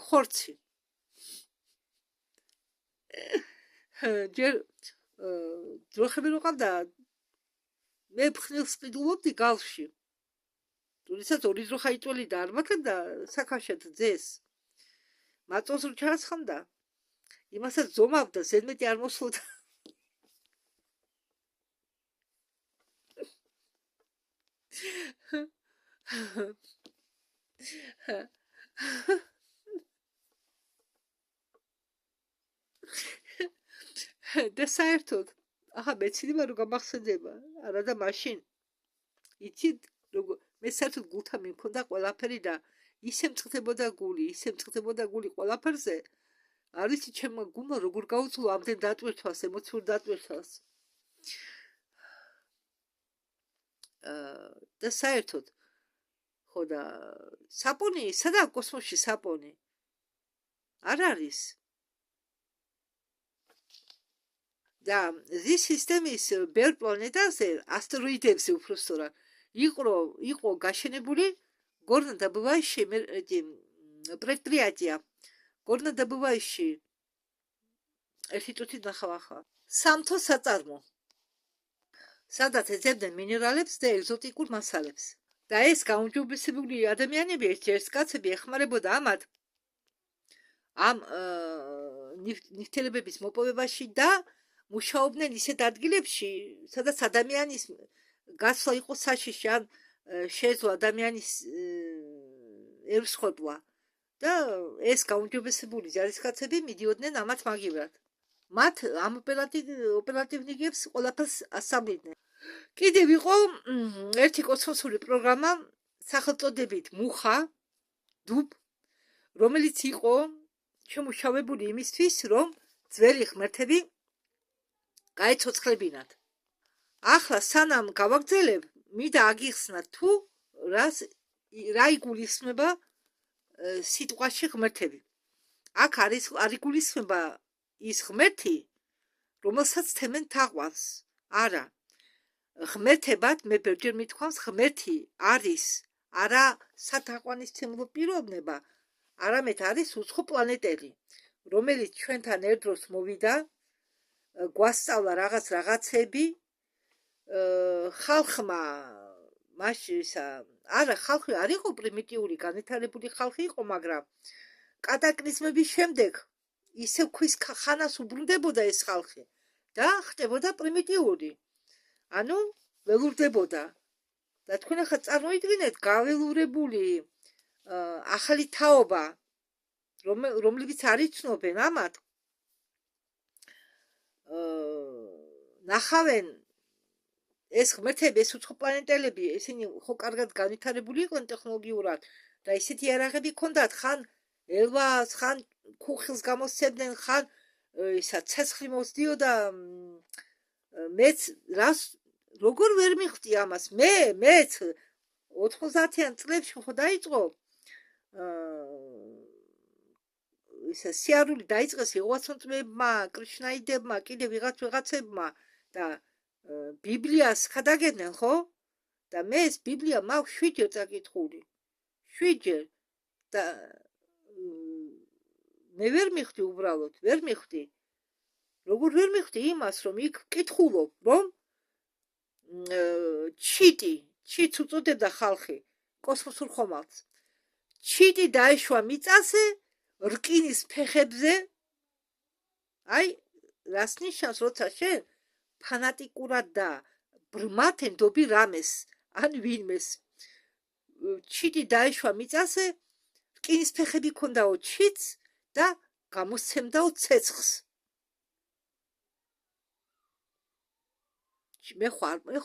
ხორცი ჯერ ძროხები როყავდა მე ფხნილს ყიდულობდი გალში თუნდაც ორი ძროხა იწოლიდა არ მაქნდა საქაშეთ ძეს მაწოს რო ჩარასხამდა იმასაც ზომავდა ზედმეტი არ მოსულდა და საერთოდ ახლა მეცნობა რო გამახსენდება, არა და მაშინ იცით როგორ მე საერთოდ გულთან მიმქონდა ყველაფერი და ისე მწყდებოდა გული ყველაფერზე. არ ვიცი ჩემმა გულმა როგორ გაუძლო ამდენ დატვირთვას, ემოციურ დატვირთვას. და საერთოდ ხო და საპონი, სადაა კოსმოსში საპონი? არ არის. და ზის სისტემის ბევრ პლანეტაზე, ასტეროიდებზე უბრალოდ იყო გაშენებული горнодобывающие предприятия. горнодобывающие ერთი წუთით ნახავ ახლა. სამთო საწარმო. სადაც ეძებდნენ მინერალებს და ეგზოტიკურ მასალებს. და ეს გაუმჯობესებული ადამიანები ერთ-ერთ კაცები ეხმარებოდა ამათ ამ ნივთიერებების მოპოვებაში და მუშაობდნენ ისეთ ადგილებში, სადაც ადამიანის გასვლა იყო საშიში, ან შეეძლო ადამიანის ერისხვეპლა. და ეს გაუმჯობესებული ჯარისკაცები მიდიოდნენ ამათ მაგივრად. მათ ამ ოპერატივნიკებს ყველაფერს ასწავლიდნენ. კიდევ იყო ერთი კოსმოსური პროგრამა სახელწოდებით მუხა, დუბ, რომელიც იყო შემუშავებული იმისთვის, რომ ძველი ღმერთები გაეცოცხლებინათ. ახლა სანამ გავაგრძელებ, მინდა აგიხსნათ თუ რა იგულისხმება სიტყვაში ღმერთები. აქ არ იგულისხმება ის ღმერთი, რომელსაც თემენ თაყვანს. არა. ღმერთებად მე ბევრჯერ მithქვამს, ღმერთი არის არა სათაყვანისმცემლო პიროვნება, არამედ არის უცხო პლანეტელი, რომელიც ჩვენთან ერთდროს მოვიდა, გვასწავლა რაღაცები, ხალხმა ხალხი არ იყო პრიმიტიული, განვითარებული ხალხი იყო, მაგრამ კატაკლიზმების შემდეგ ისევ ქვის ხანას უბრუნდებოდა ეს ხალხი და ხდებოდა პრიმიტიული. ანუ ველურდებოდა. და თქვენ ახლა წარმოიდგინეთ გაველურებული ახალი თაობა, რომლებიც არ იცნობენ ამათ, ნახავენ ეს ღმერთები, ეს უცხო პლანეტელები, ესენი ხო კარგად განვითარებული იყვნენ ტექნოლოგიურად და ისეთი იარაღები ჰქონდათ, ხან ელვას, ხან ქუხილს გამოსცემდნენ, ხან ისა ცეცხლი მოსდიოდა. მეც რას როგორ ვერ მიხვდი ამას? მეც 90-იან წლებში ხო დაიწყო ისა სიარული დაიწყეს იღვაცონწმებმა, კრიშნაიდებმა, კიდე ვიღაცებმა და ბიბლიას ხადაგებდნენ, ხო? და მე ეს ბიბლია მაქვს 7 ჯერ წაკითხული. 7 ჯერ და მე ვერ მიხვდი უბრალოდ, ვერ მიხვდი. როგორ ვერ მიხვდი იმას, რომ იქ ვკითხულობ, რომ ჩიტს უწოდებდა ხალხი კოსმოსურ ხომალდს. ჩიტი დაეშვა მიწაზე, რკინის ფეხებზე. აი, რას ნიშნავს, როცა შენ ფანატიკურად და ბრმად ენდობი რამეს, ან ვინმეს. ჩიტი დაეშვა მიწაზე, რკინის ფეხები ქონდაო ჩიტს და გამოსცემდაო ცეცხლს. მე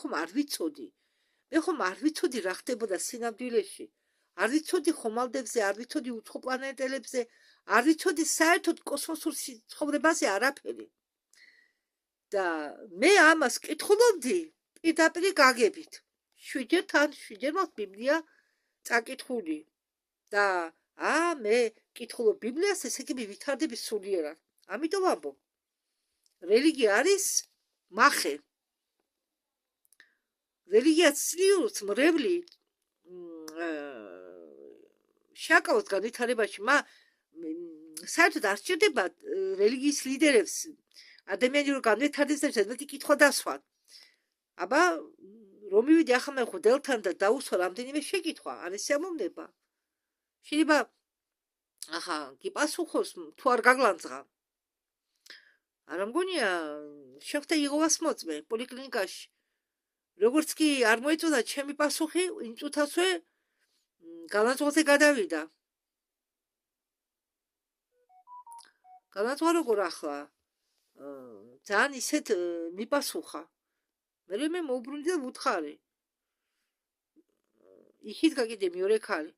ხომ არ ვიცოდი. მე ხომ არ ვიცოდი რა ხდებოდა სინამდვილეში. არ ვიცოდი ხომალდებზე, არ ვიცოდი უცხო პლანეტელებზე, არ ვიცოდი საერთოდ კოსმოსურ ცხოვრებაზე არაფერი. და მე ამას კითხულობდი პირდაპირ გაგებით. 7 ჯერ მაქვს ბიბლია წაკითხული. და მე კითხულობ ბიბლიას, ესე იგი ვითარდები სულიერად. ამიტომ ამბობ. რელიგია არის მახე. რელიგია ცდილობს მრევლი შეკავოს განვითარებაში. საერთოდ არ სჭირდება რელიგიის ლიდერებს ადამიანი რომ განვითარდეს და ზედმეტი კითხვა დასვან. აბა რომ მივიდი ახლა მე ხუდელთან და დაუსვა რამდენიმე შეკითხვა, არ ესიამოვნება. შეიძლება ახლა გიპასუხოს თუ არ გაგლანძღა. არა მგონია შეხვდა იღოვას მოწმე პოლიკლინიკაში. როგორც კი არ მოეწოდა ჩემი პასუხი, იმ წუთასვე განაცხადზე გადავიდა. განაცხადა როგორ ახლა ძალიან ისეთ მიპასუხა. მე მოუბრუნდი და ვუთხარი. იქით გაკიდე მეორე ქალი.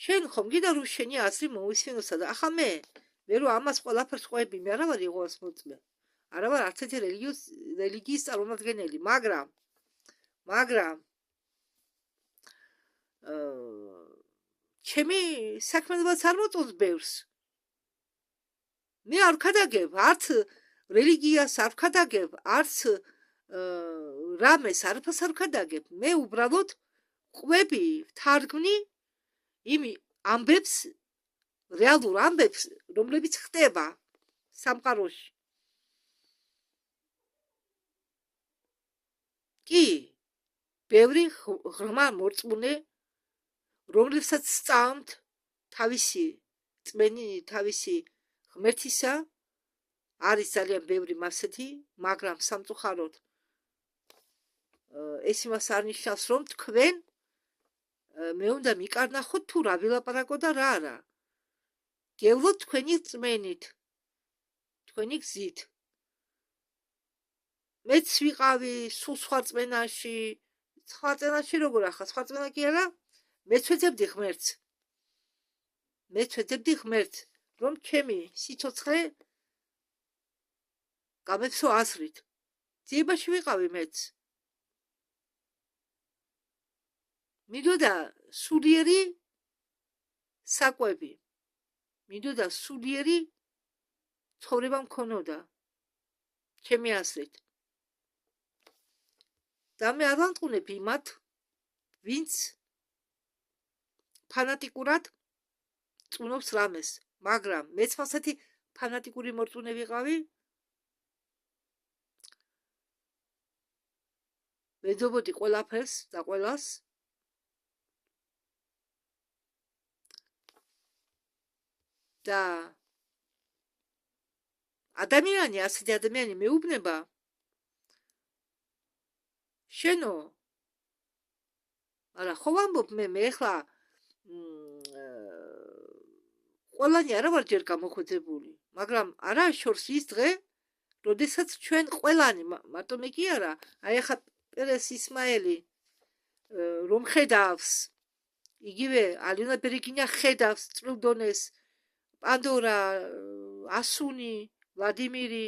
შენ ხომ გიდა რომ შენი აზრი მოისმინოსა და ახლა მე რო ამას ყველაფერს ყვები, მე არა ვარ იეჰოვას მოწმე. არა ვარ არც ერთი რელიგიის წარმომადგენელი, მაგრამ ჩემი საქმიანობაც არ მოწონს ბევრს. მე არ ვქადაგებ არც რელიგიას, არ ვქადაგებ არც რამეს არაფერს არ ვქადაგებ. მე უბრალოდ ყვები, ვთარგმნი იმ ამბებს, რეალურ ამბებს, რომლებიც ხდება სამყაროში. კი, ბევრი ღრმა მორწმუნე, რომლებსაც სწამთ თავისი წმენი, თავისი ღმერთისა, არის ძალიან ბევრი მასეთი, მაგრამ სამწუხაროდ ეს იმას არ ნიშნავს, რომ თქვენ მე უნდა მიკარნახოთ თუ რა ვილაპარაკო და რა არა. გევლოთ თქვენი წმენით, თქვენი გზით. მეც ვიყავი სულ სხვა წმენაში, სხვა წმენაში როგორ ახლა, სხვა წმენა კი არა, მეც ვეძებდი ღმერთს. მეც ვეძებდი ღმერთს, რომ ჩემი სიცოცხლე გამეცო აზრით. ძიებაში ვიყავი მეც. მინდოდა სულიერი საკვები. მინდოდა სულიერი ცხოვრება მქონოდა. ჩემი აზრით. და მე არ ვამტყუნებ იმათ, ვინც ფანატიკურად წუნობს რამეს, მაგრამ მეც ასეთი ფანატიკური მორწმუნე ვიყავი. ვეძებოდი ყველაფერს და ყველას. და ადამიანი, ასეთი ადამიანი მეუბნება, შენო, არა, ხო ვამბობ მე ახლა ყველანი არა ვარ ჯერ გამოხვეწებული, მაგრამ არა შორს ის დღე, როდესაც ჩვენ ყველანი, მარტო მე კი არა, აი ახლა პერეს ისმაელი რომ ხედავს, იგივე ალენა ბერეგინა ხედავს წვრილდონეს, პანდორა, ასუნი, ვლადიმირი,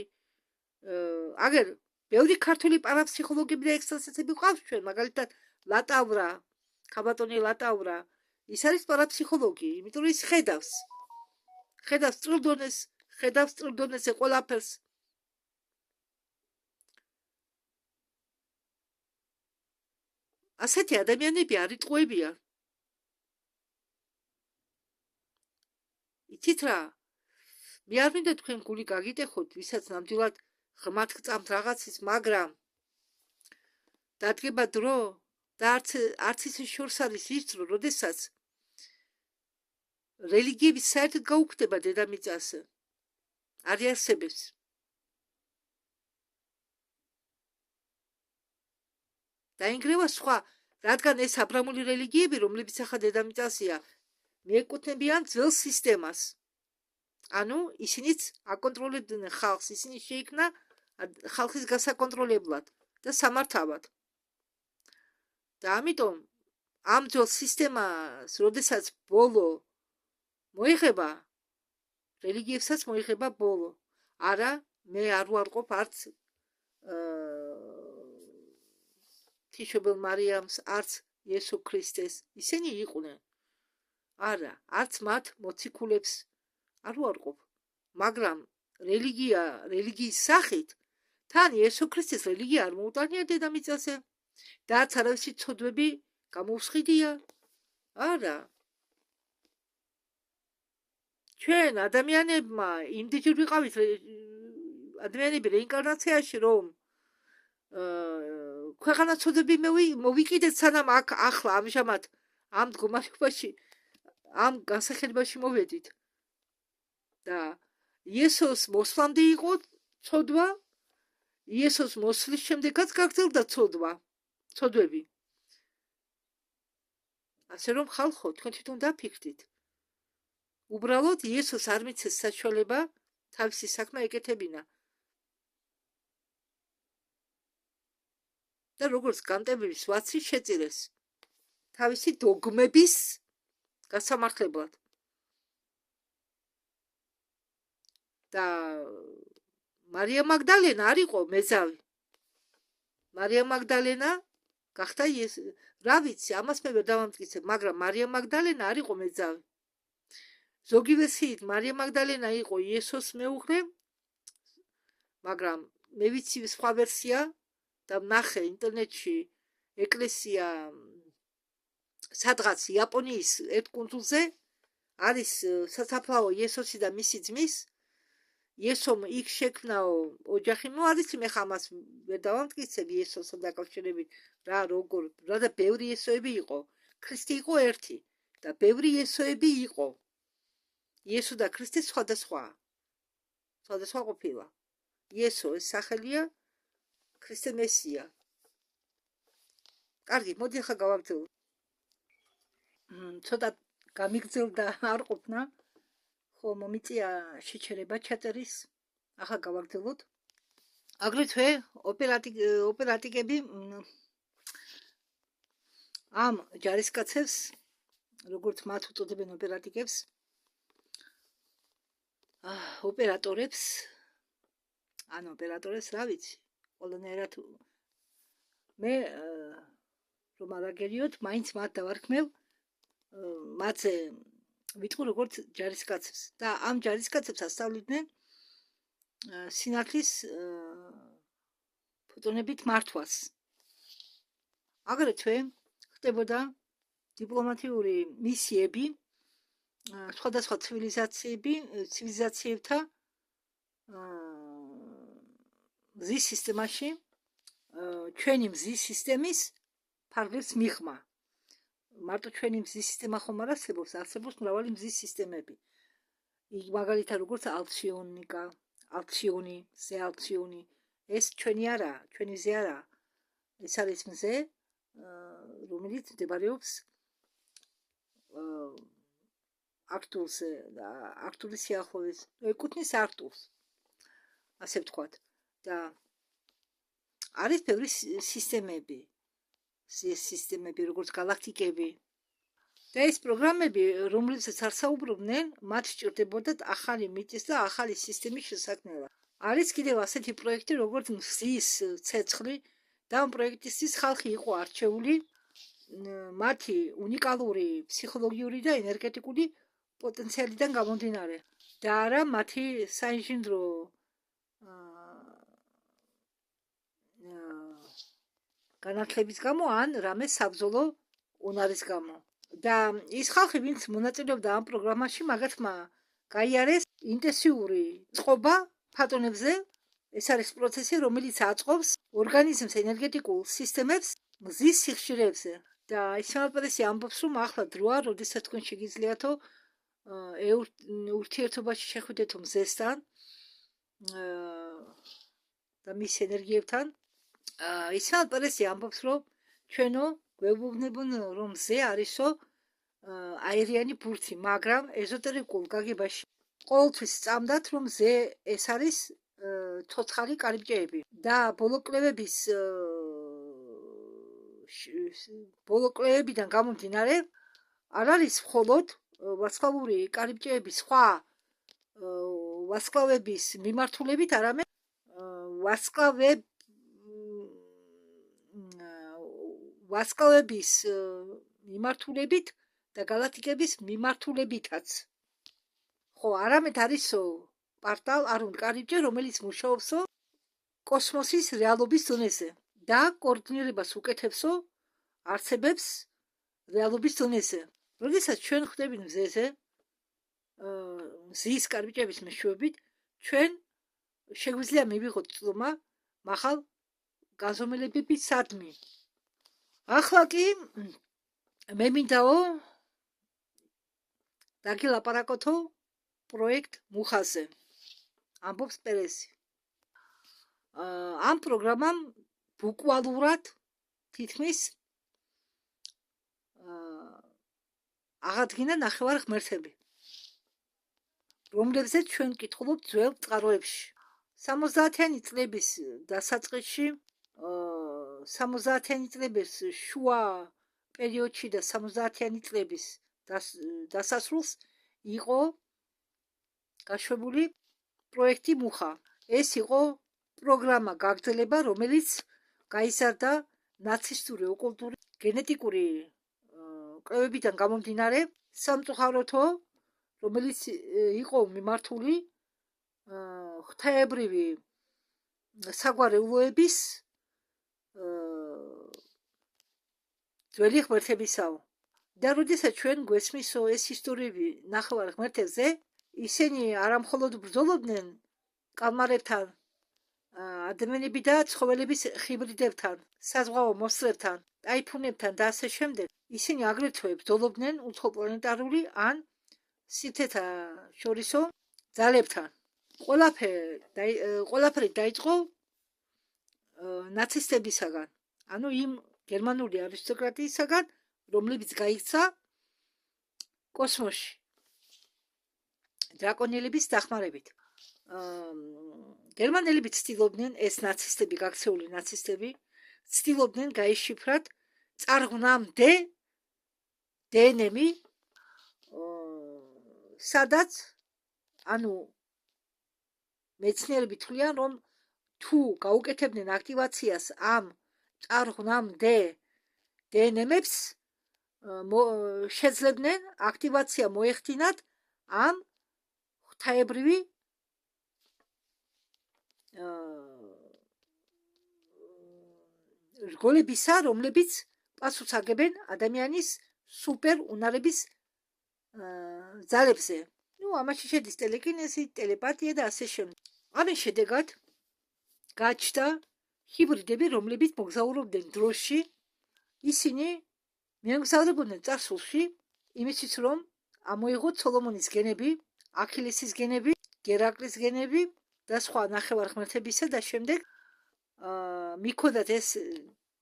აგერ ბევრი ქართული პარაფსიქოლოგები და ექსტრასენსები ყავს ჩვენ, მაგალითად ლატავრა, ქაბატონი ლატავრა, ის არის პარაფსიქოლოგი, იმიტომ რომ ის ხედავს წვრილდონეს ყველაფერს. ასეთი ადამიანები არ იტყუებიან. იცით რა, მე არ მინდა თქვენ გული გაგიტეხოთ, ვისაც ნამდვილად ღრმად გწამთ რაღაცის, მაგრამ დადგება დრო და არც ის შორს არის ის დრო, როდესაც რელიგიები საერთოდ გაუქმდება დედამიწაზე, არ იარსებებს. დაინგრევა სხვა, რადგან ეს აბრამული რელიგიები, რომლებიც ახლა დედამიწაზეა, მიეკუთვნებიან ძველ სისტემას. ანუ ისინიც აკონტროლებდნენ ხალხს, ისინი შეიქმნა ხალხის გასაკონტროლებლად და სამართავად. და ამიტომ ამ ძველ სისტემას, როდესაც ბოლო მოიხება, რელიგიებსაც მოიხება ბოლო. არა, მე არ ვარყოფ არც თიშობელ მარიამს, არც იესო ქრისტეს, ისინი იყვნენ. არა, არც მათ მოციქულებს არ ვარყოფ, მაგრამ რელიგიის სახით თან იესო ქრისტეს რელიგია არ მოუტანია დედამიწაზე და არც არავისი ცოდვები გამოუსხიდია. არა. ჩვენ ადამიანებმა იმდენჯერ ვიყავით ადამიანები რეინკარნაციაში, რომ ქვეყანა ცოდვები მოვიკიდეთ, სანამ ახლა ამჟამად ამ მდგომარეობაში, ამ განსახლებაში მოვედით. და იესოს მოსვლამდე იყო ცოდვა, იესოს მოსვლის შემდეგაც გაგრძელდა ცოდვები. ასე რომ ხალხო, თქვენ თვითონ დაფიქრდით. უბრალოდ იესოს არ მიცეს საშუალება თავისი საქმე ეკეთებინა. და როგორც განტებების ვაცი შეწირეს თავისი დოგმების გასამართლებლად. და მარია მაგდალენა არ იყო მეძავი. მარია მაგდალენა გახდა რა ვიცი, ამას მე ვერ დავამტკიცებ, მაგრამ მარია მაგდალენა არ იყო მეძავი. ზოგი ვერსიით მარია მაგდალენა იყო იესოს მეუღლე, მაგრამ მე ვიცი სხვა ვერსია და ვნახე ინტერნეტში ეკლესია სადღაც იაპონიის ერთ კუნძულზე არის სასაფლაო იესოსი და მისი ძმის. იესომ იქ შექმნაო ოჯახი, ნუ არის მე ხამას ვერ დავამტკიცებ იესოსთან დაკავშირებით რა როგორ რა და ბევრი იესოები იყო. ქრისტე იყო ერთი და ბევრი იესოები იყო. იესო და ქრისტე სხვადასხვა ყოფილა. იესო ეს სახელია, ქრისტე მესია. კარგი, მოდი ახლა გავაგრძელოთ. ცოტა გამიგრძელდა არ ყოფნა. ხო, მომიწია შეჩერება ჩაწერის. ახლა გავაგრძელოთ. აგრეთვე ოპერატიკები ამ ჯარისკაცებს, როგორც მათ უწოდებენ ოპერატიკებს, ოპერატორებს, ან ოპერატორებს, რა ვიცი, ყველანაირად მე რომ არ აგერიოთ, მაინც მათ დავარქმევ, მათზე ვიტყვი როგორც ჯარისკაცებს და ამ ჯარისკაცებს ასწავლიდნენ სინათლის ფოტონებით მართვას. აგრეთვე ხდებოდა დიპლომატიური მისიები სხვადასხვა ცივილიზაციებთან მზის სისტემაში, ჩვენი მზის სისტემის ფარგლებს მიღმა. მარტო ჩვენი მზის სისტემა ხომ არ არსებობს, არსებობს მრავალი მზის სისტემები. იქ მაგალითად როგორც ალციონი, მზე ალციონი, ეს ჩვენი არაა, ჩვენი მზე არაა. ეს არის მზე, რომელიც მდებარეობს არტურზე, არტურის სიახლოვეს, ეკუთვნის არტურს, ასე ვთქვათ. და არის ბევრი სისტემები. სისტემები, როგორც galaktikები. და ეს პროგრამები, რომლებსაც არ საუბრობდნენ, მათ სჭირდებოდათ ახალი მიწის და ახალი სისტემის შესაქმნება. არის კიდევ ასეთი პროექტი, როგორც მზის ცეცხლი და ამ პროექტისთვის ხალხი იყო არჩეული მათი უნიკალური ფსიქოლოგიური და ენერგეტიკული პოტენციალიდან გამომდინარე და არა მათი საინჟინრო განათლების გამო ან რამე საბრძოლო უნარის გამო. და ის ხალხი, ვინც მონაწილეობდა ამ პროგრამაში, მაგათმა გაიარეს ინტენსიური წყობა ფოტონებზე. ეს არის პროცესი, რომელიც აწყობს ორგანიზმის ენერგეტიკულ სისტემებს მზის სიხშირეებზე. და ისმაილ-პერესი ამბობს, რომ ახლა დროა, როდესაც თქვენ შეგიძლიათო ურთიერთობაში შეხვიდეთო მზესთან და მის ენერგიებთან. ისმაილ-პერესი ამბობს, რომ ჩვენო გვეუბნებონ, რომ მზე არისო აერიანი ბურთი, მაგრამ ეზოტერიკულ გაგებაში ყოველთვის სწამდათ, რომ მზე ეს არის ცოცხალი კარიბჭეები და ბოლო კვლევებიდან გამომდინარე, არ არის მხოლოდ ვარსკვლავური კარიბჭეების სხვა ვარსკვლავების მიმართულებით, არამედ ვარსკვლავების მიმართულებით და galaktikების მიმართულებითაც. ხო, არამედ არისო კარიბჭე, რომელიც მუშაობსო კოსმოსის რეალობის დონეზე და კოორდინირებას უკეთებსო არსებებს რეალობის დონეზე. როდესაც ჩვენ ხვდებით მზეზე, მზის კარიბჭეების მეშვეობით, ჩვენ შეგვიძლია მივიღოთ წლომა მახალ გაზომელებების სადმი. ახლა კი მე მინდაო დაგილაპარაკოთო პროექტ მუხაზე. ამბობს პერესი. ამ პროგრამამ ბუკვალურად თითქმის აღადგინა ნახევარ ღმერთები. რომლებზეც ჩვენ ვკითხულობთ ძველ წყაროებში. 70-იანი წლების დასაწყისში, 70-იანი წლების შუა პერიოდში და 70-იანი წლების დასასრულს იყო გაშვებული პროექტი მუხა. ეს იყო პროგრამა გაგრძელება, რომელიც გაიზარდა ნაცისტური ოკულტური გენეტიკური კვლევებიდან გამომდინარე, სამწუხაროთო, რომელიც იყო მიმართული ღვთაებრივი საგვარეულოების ძველი ღმერთებისაო. და როდესაც ჩვენ გვესმისო ეს ისტორიები ნახევარ ღმერთებზე, ისინი არამხოლოდ ბრძოლობდნენ კალმარებთან, ადამიანები და ცხოველების ჰიბრიდებთან, საზღვაო მოსწრებთან, ტაიფუნებთან და ასე შემდეგ, ისინი აგრეთვე ბრძოლობდნენ უცხოპლანეტარული ან სითეთა შორისო ძალებთან. ყველაფერი დაიწყო ნაცისტებისაგან, ანუ იმ გერმანული არისტოკრატიისაგან, რომლებიც გაიქცა კოსმოსში დრაკონელების დახმარებით. გერმანელები ცდილობდნენ, ეს ნაცისტები, გაქცეული ნაცისტები, ცდილობდნენ გაიშიფრათ წარღვნამდე დნმ-ი, სადაც, ანუ მეცნიერები თვლიან, რომ თუ გაუკეთებდნენ აქტივაციას ამ წარღვნამდე დნმ-ებს, შეძლებდნენ აქტივაცია მოეხდინათ ამ ღვთაებრივი რგოლებისა, რომლებიც პასუხს აგებენ ადამიანის სუპერ უნარების ძალებზე. ამაში შედის ტელეკინეზი, ტელეპათია და ასე შემდეგ. ამის შედეგად გაჩნდა ჰიბრიდები, რომლებიც მოგზაურობდნენ დროში, ისინი მიემგზავრებოდნენ წარსულში, იმისთვის რომ ამოიღოთ სოლომონის გენები, აქილესის გენები, გერაკლის გენები და სხვა ნახევარ ღმერთებისა და შემდეგ მიჰქონდათ ეს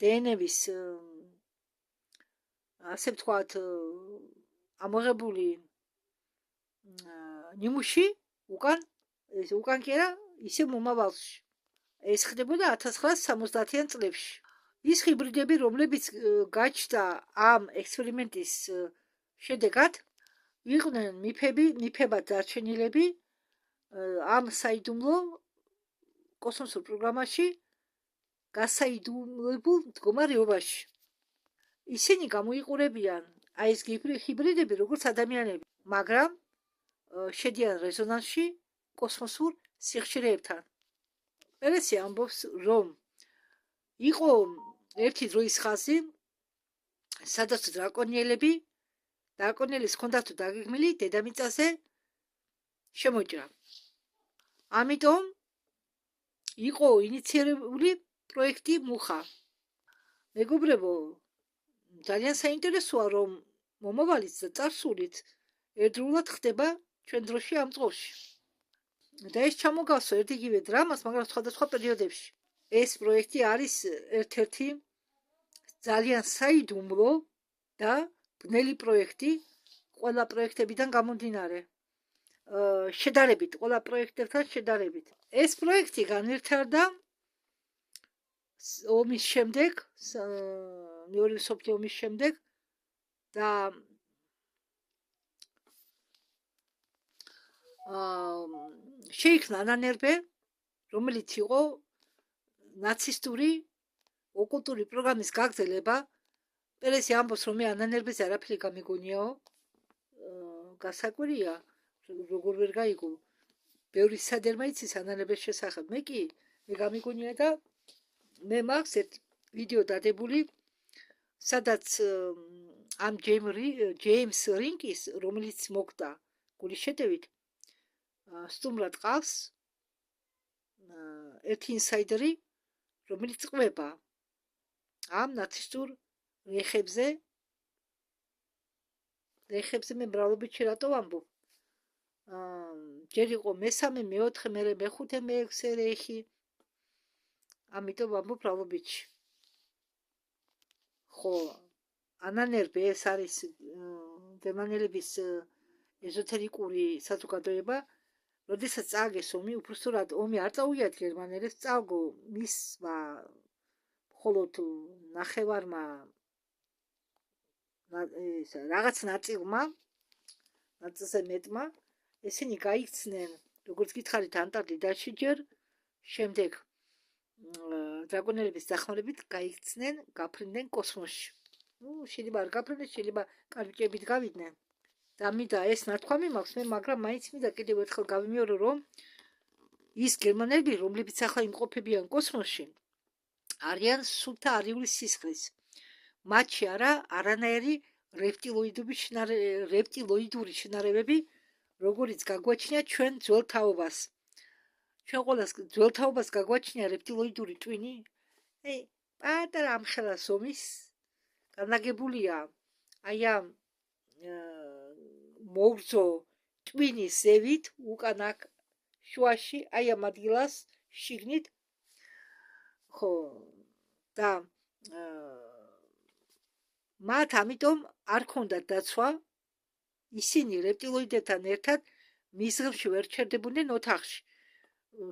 დნმ-ის ასე ვთქვათ ამოღებული ნიმუში უკან კი არა, ისე მომავალში. ეს ხდებოდა 1970-იან წლებში. ის ჰიბრიდები, რომლებიც გაჩნდა ამ ექსპერიმენტის შედეგად, იყვნენ მიფებად დარჩენილები ამ საიდუმლო კოსმოსურ პროგრამაში გასაიდუმლებულ მდგომარეობაში. ისინი გამოიყურებიან ეს ჰიბრიდები როგორც ადამიანები, მაგრამ შედიან რეზონანსში კოსმოსურ სიხშირეებთან. პერესი ამბობს, რომ იყო ერთი დროის ხაზი, სადაც დრაკონელის ჰქონდათ დაგეგმილი დედამიწაზე შემოჭრა. ამიტომ იყო ინიციირებული პროექტი მუხა. მეგობრებო, ძალიან საინტერესოა, რომ მომავალიც და წარსულიც ერთდროულად ხდება ჩვენ დროში ამ წყალში. და ეს ჩამოგავსო ერთ-იგივე დრამას, მაგრამ სხვადასხვა პერიოდებში. ეს პროექტი არის ერთ-ერთი ძალიან საიდუმლო და ბნელი პროექტი ყველა პროექტებიდან გამომდინარე. შედარებით, ყველა პროექტებთან შედარებით. ეს პროექტი განვითარდა ომის შემდეგ, მეორე მსოფლიო ომის შემდეგ და შეიქმნა ანანერბე, რომელიც იყო ნაცისტური ოკულტური პროგრამის გაგრძელება. პერესი ამბობს, რომ მე ანანერბეზე არაფერი გამიგონიაო, გასაკვირია, როგორ ვერ გაიგო. ბევრი სადერმა იცის ანანერბეს შესახებ. მე გამიგონია და მე მაქვს ერთ ვიდეო დადებული, სადაც ამ ჯეიმს რინკის, რომელიც მოკვდა გულის შეტევით, სტუმრად ყავს ერთი ინსაიდერი, რომელიც წყვება ამ ნაცისტურ რეხებზე მე მრავლობითში რატო ვამბობ? ჯერ იყო მესამე, მეოთხე, მერე მეხუთე, მეექვსე რეხი, ამიტომ ვამბობ მრავლობითში. ხო, ანანერბე ეს არის გერმანელების ეზოთერიკური საზოგადოება, როდესაც წააგეს ომი, უბრალოდ ომი არ წაუიათ გერმანელებს, წააგო მისმა მხოლოდ ნახევარმა რაღაც ნაწილზე მეტმა, ესენი გაიქცნენ, როგორც გითხარით, ანტარქტიდაში ჯერ, შემდეგ დრაკონელების დახმარებით გაიქცნენ, გაფრინდნენ კოსმოსში. შეიძლება არ გაფრინდნენ, შეიძლება კარბიჭებით გავიდნენ. და მინდა ეს ნათქვამი მაქვს მე, მაგრამ მაინც მინდა კიდევ ერთხელ გავიმეორო, რომ ის გერმანელები, რომლებიც ახლა იმყოფებიან კოსმოსში, არიან სულთა არიული სისხლის. მათში არანაირი რეპტილოიდური შინაარევები, როგორიც გაგვაჩნია ჩვენ ძველ თაობას. ჩვენ ყოველას ძველ თაობას გაგვაჩნია რეპტილოიდური ტვინი. პატარა ამხელა ზომის განლაგებულია აი ამ მოგრძო ტვინის ზევით უკან აქ შუაში, აი ამ ადგილას შიგნით, ხო, და მათ ამიტომ არ ქონდათ დაცვა, ისინი რეპტილოიდებთან ერთად მისღებში ვერ ჩერდებოდნენ ოთახში.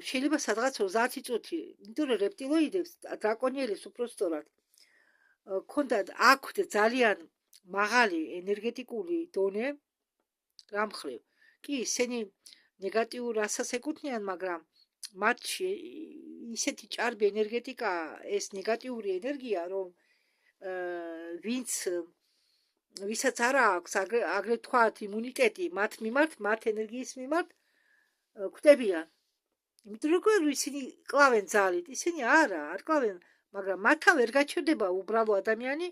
შეიძლება სადღაც 30 წუთი, იმიტომ რომ რეპტილოიდებს, დრაკონიელებს უпростоრად ქონდათ აქვთ ძალიან მაღალი ენერგეტიკული დონე, რა მხრივ. კი, ისინი ნეგატიურ რასას ეკუთვნიან, მაგრამ მათში ისეთი ჭარბი ენერგეტიკაა, ეს ნეგატიური ენერგია, რომ ვისაც არ აქვს აგრეთ თქვათ იმუნიტეტი მათ მიმართ, მათ ენერგიის მიმართ, კვდებიან. იმიტომ რომ ისინი კლავენ ძალით, ისინი არ კლავენ, მაგრამ მათთან ვერ გაჩერდება უბრალო ადამიანი,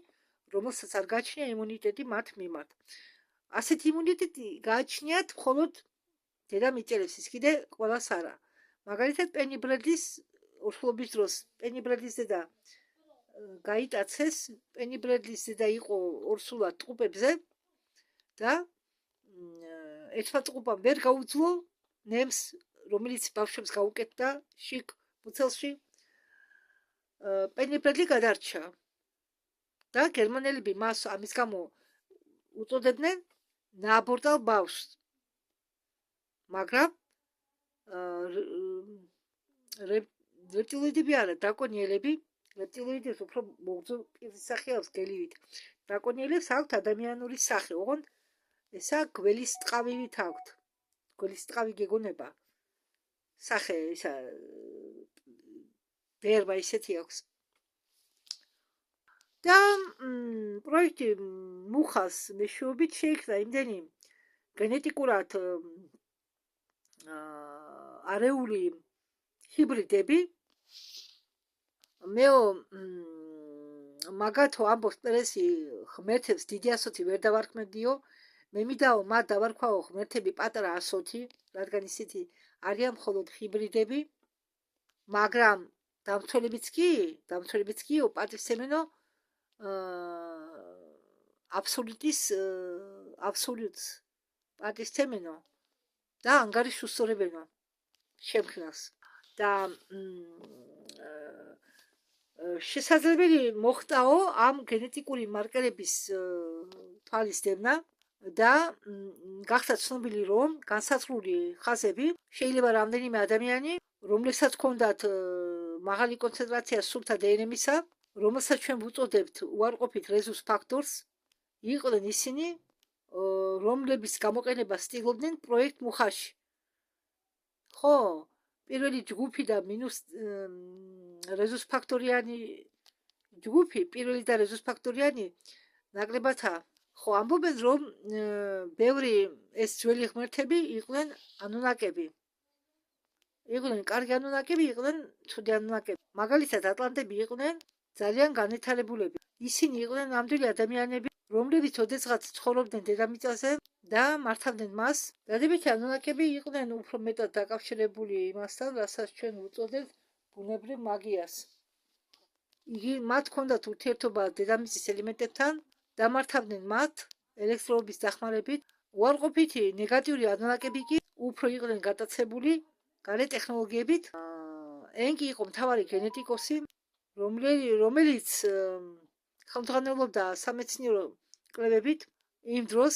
რომელსაც არ გააჩნია იმუნიტეტი მათ მიმართ. ასეთი იმუნიტეტი გააჩნიათ მხოლოდ დედამიწელებს, ის კიდე ყველას არა. მაგალითად, პენი ბრედლის ორსულობის დროს პენი ბრედლის დედა გაიტაცეს, პენი ბრედლის დედა იყო ორსულად ტყუპებზე და ერთმა ტყუპამ ვერ გაუძლო ნემს, რომელიც ბავშვებს გაუკეთდა შიგ მუცელში. პენი ბრედლი გადარჩა და გერმანელები მას ამის გამო უწოდებდნენ ნააბორტალ ბავშვს. მაგრამ რეპტილოიდები არა, დრაკონიელები, რეპტილოიდებს უფრო მოგრძო პირისახე აქვს გელივით. დრაკონიელებს აქვთ ადამიანური სახე, ოღონდ ესა გველის ტყავივით აქვთ. გველის ტყავი გეგონება. სახე ისა ბერმა ისეთი აქვს. და პროექტი მუხას მეშვეობით შეიქმნა იმდენი გენეტიკურად არეული ჰიბრიდები. მე მაგათო ამბობს პერესი ღმერთებს დიდი ასოთი ვერ დავარქმევდიო. მე მიდაო მათ დავარქვაო ღმერთები პატარა ასოთი, რადგან ისეთი არიან მხოლოდ ჰიბრიდები, მაგრამ დამცველებიც კიო პატივსცემენო აბსოლუტს პატივსცემენო და ანგარიშუსწორებენო შემქმნელს. და შესაძლებელი მოხდაო ამ გენეტიკური მარკერების თვალის დევნა და გახდა ცნობილი, რომ განსაზღვრული ხაზები შეიძლება რამდენიმე ადამიანი, რომლებსაც ჰქონდათ მაღალი კონცენტრაცია სულთა დნმ-ისა, რომელსაც ჩვენ ვუწოდებთ უარყოფით რეზუს ფაქტორს, იყვნენ ისინი, რომლების გამოყენებას სტილობდნენ პროექტ მუხაში. ხო, პირველი ჯგუფი და მინუს რეზუს ფაქტორიანი ჯგუფი, პირველი და რეზუს ფაქტორიანი ნაკლებადაა. ხო, ამბობენ, რომ ბევრი ეს ძველი ღმერთები იყვნენ ანუნაკები. იყვნენ კარგი ანუნაკები, იყვნენ ცუდი ანუნაკები. მაგალითად, ატლანტები იყვნენ ძალიან განვითარებულები. ისინი იყვნენ ნამდვილი ადამიანები, რომლებიც ოდესღაც ცხოვრობდნენ დედამიწაზე და მართავდნენ მას. დადებითი ანუნაკები იყვნენ უფრო მეტად დაკავშირებული იმასთან, რასაც ჩვენ ვუწოდებთ ბუნებრივ მაგიას. მათ ჰქონდათ ურთიერთობა დედამიწის ელემენტებთან, დამართავდნენ მათ ელექტროობის დახმარებით. უარყოფითი ნეგატიური ანუნაკები კი უფრო იყვნენ გატაცებული გარე ტექნოლოგიებით. ენკი იყო მთავარი გენეტიკოსი, რომელიც ხელმძღვანელობდა სამეცნიერო კვლევებით იმ დროს.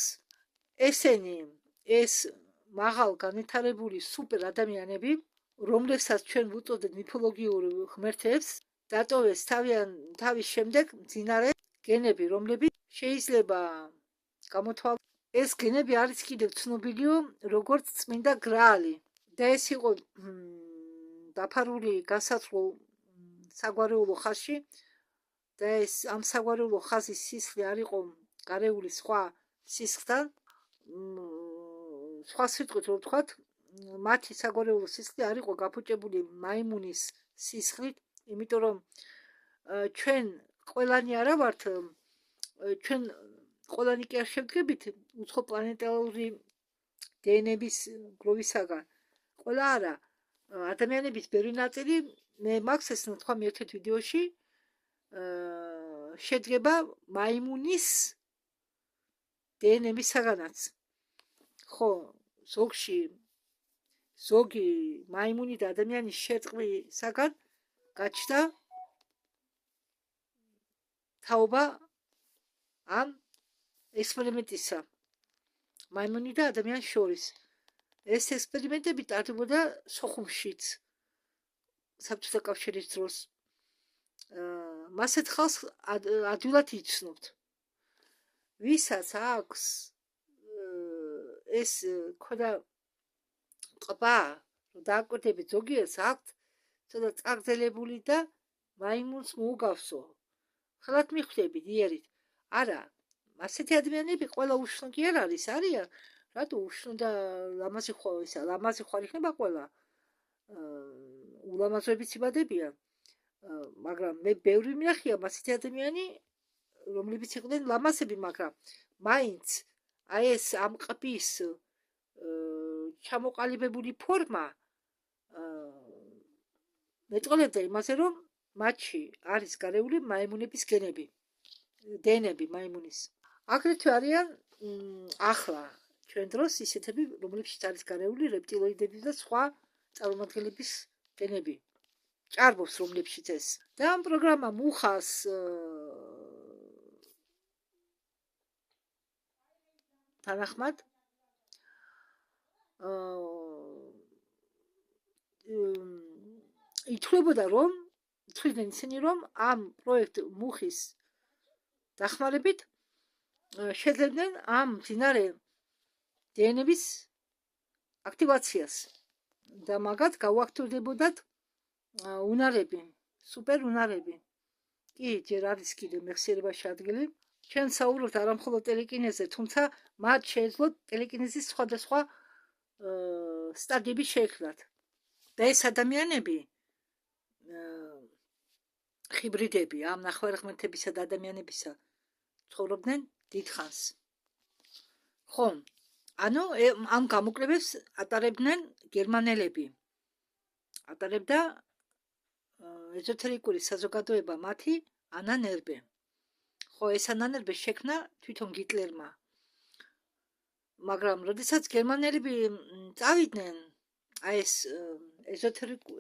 ეს მაღალ განვითარებული სუპერ ადამიანები, რომლებსაც ჩვენ ვუწოდებთ მითოლოგიურ ღმერთებს, დატოვეს თავის შემდეგ მძინარე გენები, რომლებიც შეიძლება გამოთვალ. ეს გენები არის კიდევ ცნობილია როგორც წმინდა გრაალი და ეს იყო დაფარული განსაცვლელ საგვარეულო ხაზში და ეს ამ საგვარეულო ხაზის სისხლი არ იყო გარეული სხვა სისხლთან. სხვა სიტყვით რომ ვთქვათ, მათი საგვარეულო სისხლი არ იყო გაფუჭებული მაიმუნის სისხლით, იმიტომ რომ ჩვენ ყველანი არა ვართ, ჩვენ ყველანი კი არ შევდგებით უცხო პლანეტარული დნმ-ის გროვისაგან. ყველა არა, ადამიანების ბევრი ნაწილი, მე მაქვს ეს ნათქვამი ერთ-ერთ ვიდეოში, შედგება მაიმუნის დნმ-ისაგანაც. ხო, ზოგი მაიმუნი და ადამიანის შერწყმისაგან გაჩნდა თაობა ამ ექსპერიმენტისა მაიმუნი და ადამიანის შორის. ეს ექსპერიმენტები ტარდებოდა სოხუმშიც საბჭოთა კავშირის დროს. მასეთ ხალხს ადვილად იცნობთ. ვისაც აქვს ეს ქოდა ყბა, რომ დააკვირდებით, ზოგიერთს აქვთ ცოტა წაგრძელებული და მაიმუნს მოუგავსო. ხელად მიხვდებით იერით. არა, ასეთი ადამიანები ყველა უშნო კი არ არიან. რატო უშნო და ლამაზი ხარ იქნება ყველა? ულამაზოებიც იბადებიან. მაგრამ მე ბევრი მინახია ასეთი ადამიანი, რომლებიც იყვნენ ლამაზები, მაგრამ მაინც აი ეს ამ ყბის ჩამოყალიბებული ფორმა მეტყოლებდა იმაზე, რომ მათში არის გარეული მაიმუნების გენები, დნმ მაიმუნის. აგრეთვე არიან ახლა ჩვენ დროს ისეთები, რომლებშიც არის გარეული რეპტილოიდების და სხვა წარმომადგენლების გენები. ჭარბობს რომლებშიც ეს. და ამ პროგრამა მუხას თანახმად ითვლებოდა, რომ თვითონ ისინი, რომ ამ პროექტ მუხის დახმარებით შეძლებდნენ ამ მძინარე დნმ-ის აქტივაციას და მაგათ გაუაქტივდებოდათ უნარები, სუპერ უნარები. კი, ჯერ არის კიდე მეხსიერებაში ადგილი. ჩვენ საუბრობთ არა მხოლოდ ტელეკინეზზე, თუმცა მათ შეეძლოთ ტელეკინეზის სხვადასხვა სტადიები შეექმნათ. და ეს ადამიანები ჰიბრიდები ამ ნახევარღმერთებისა და ადამიანებისა ცხოვრობდნენ დიდხანს. ხო, ანუ ამ გამოკვლევებს ატარებდნენ გერმანელები. ატარებდა ეზოთერიკური საზოგადოება მათი ანანერბე. ხო, ეს ანანერბე შექმნა თვითონ გიტლერმა. მაგრამ როდესაც გერმანელები წავიდნენ, აი ეს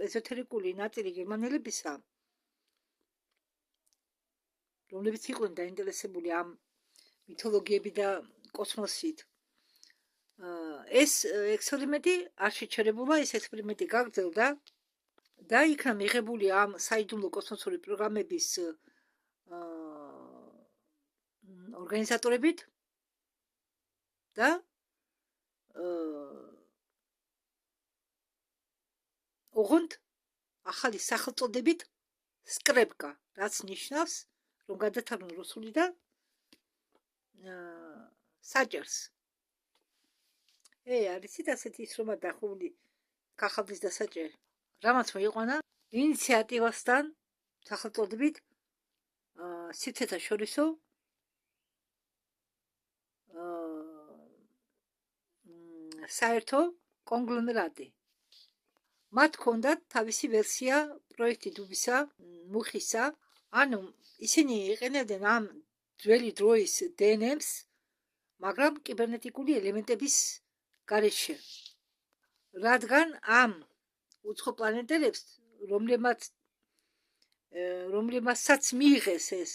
ეზოთერიკული ნაწილი გერმანელებისა, რომლებიც იყვნენ დაინტერესებული ამ მითოლოგიები და კოსმოსით, ეს ექსპერიმენტი არ შეჩერებულა, ეს ექსპერიმენტი გაგრძელდა და იქნა მიღებული ამ საიდუმლო კოსმოსური პროგრამების ორგანიზატორებით და ოღონდ ახალი სახელწოდებით სკრეპკა, რაც ნიშნავს, რომ გადათარგმნ რუსულიდან საჭერს. არიცით ასეთი ისრომა დახული კახაბრის დასაჭერი. რამაც მოიყვანა ინიციატივასთან სახელწოდებით სიცეთა შორისო საერთო კონგლომერატი. მათ ჰქონდათ თავისი ვერსია პროექტი დუბისა, მუხისა, ანუ ისინი იყენებდნენ ამ ძველი დროის დნმ-ს, მაგრამ კიბერნეტიკული ელემენტების გარეშე. რადგან ამ უცხო პლანეტელებს, რომლებმაც მიიღეს ეს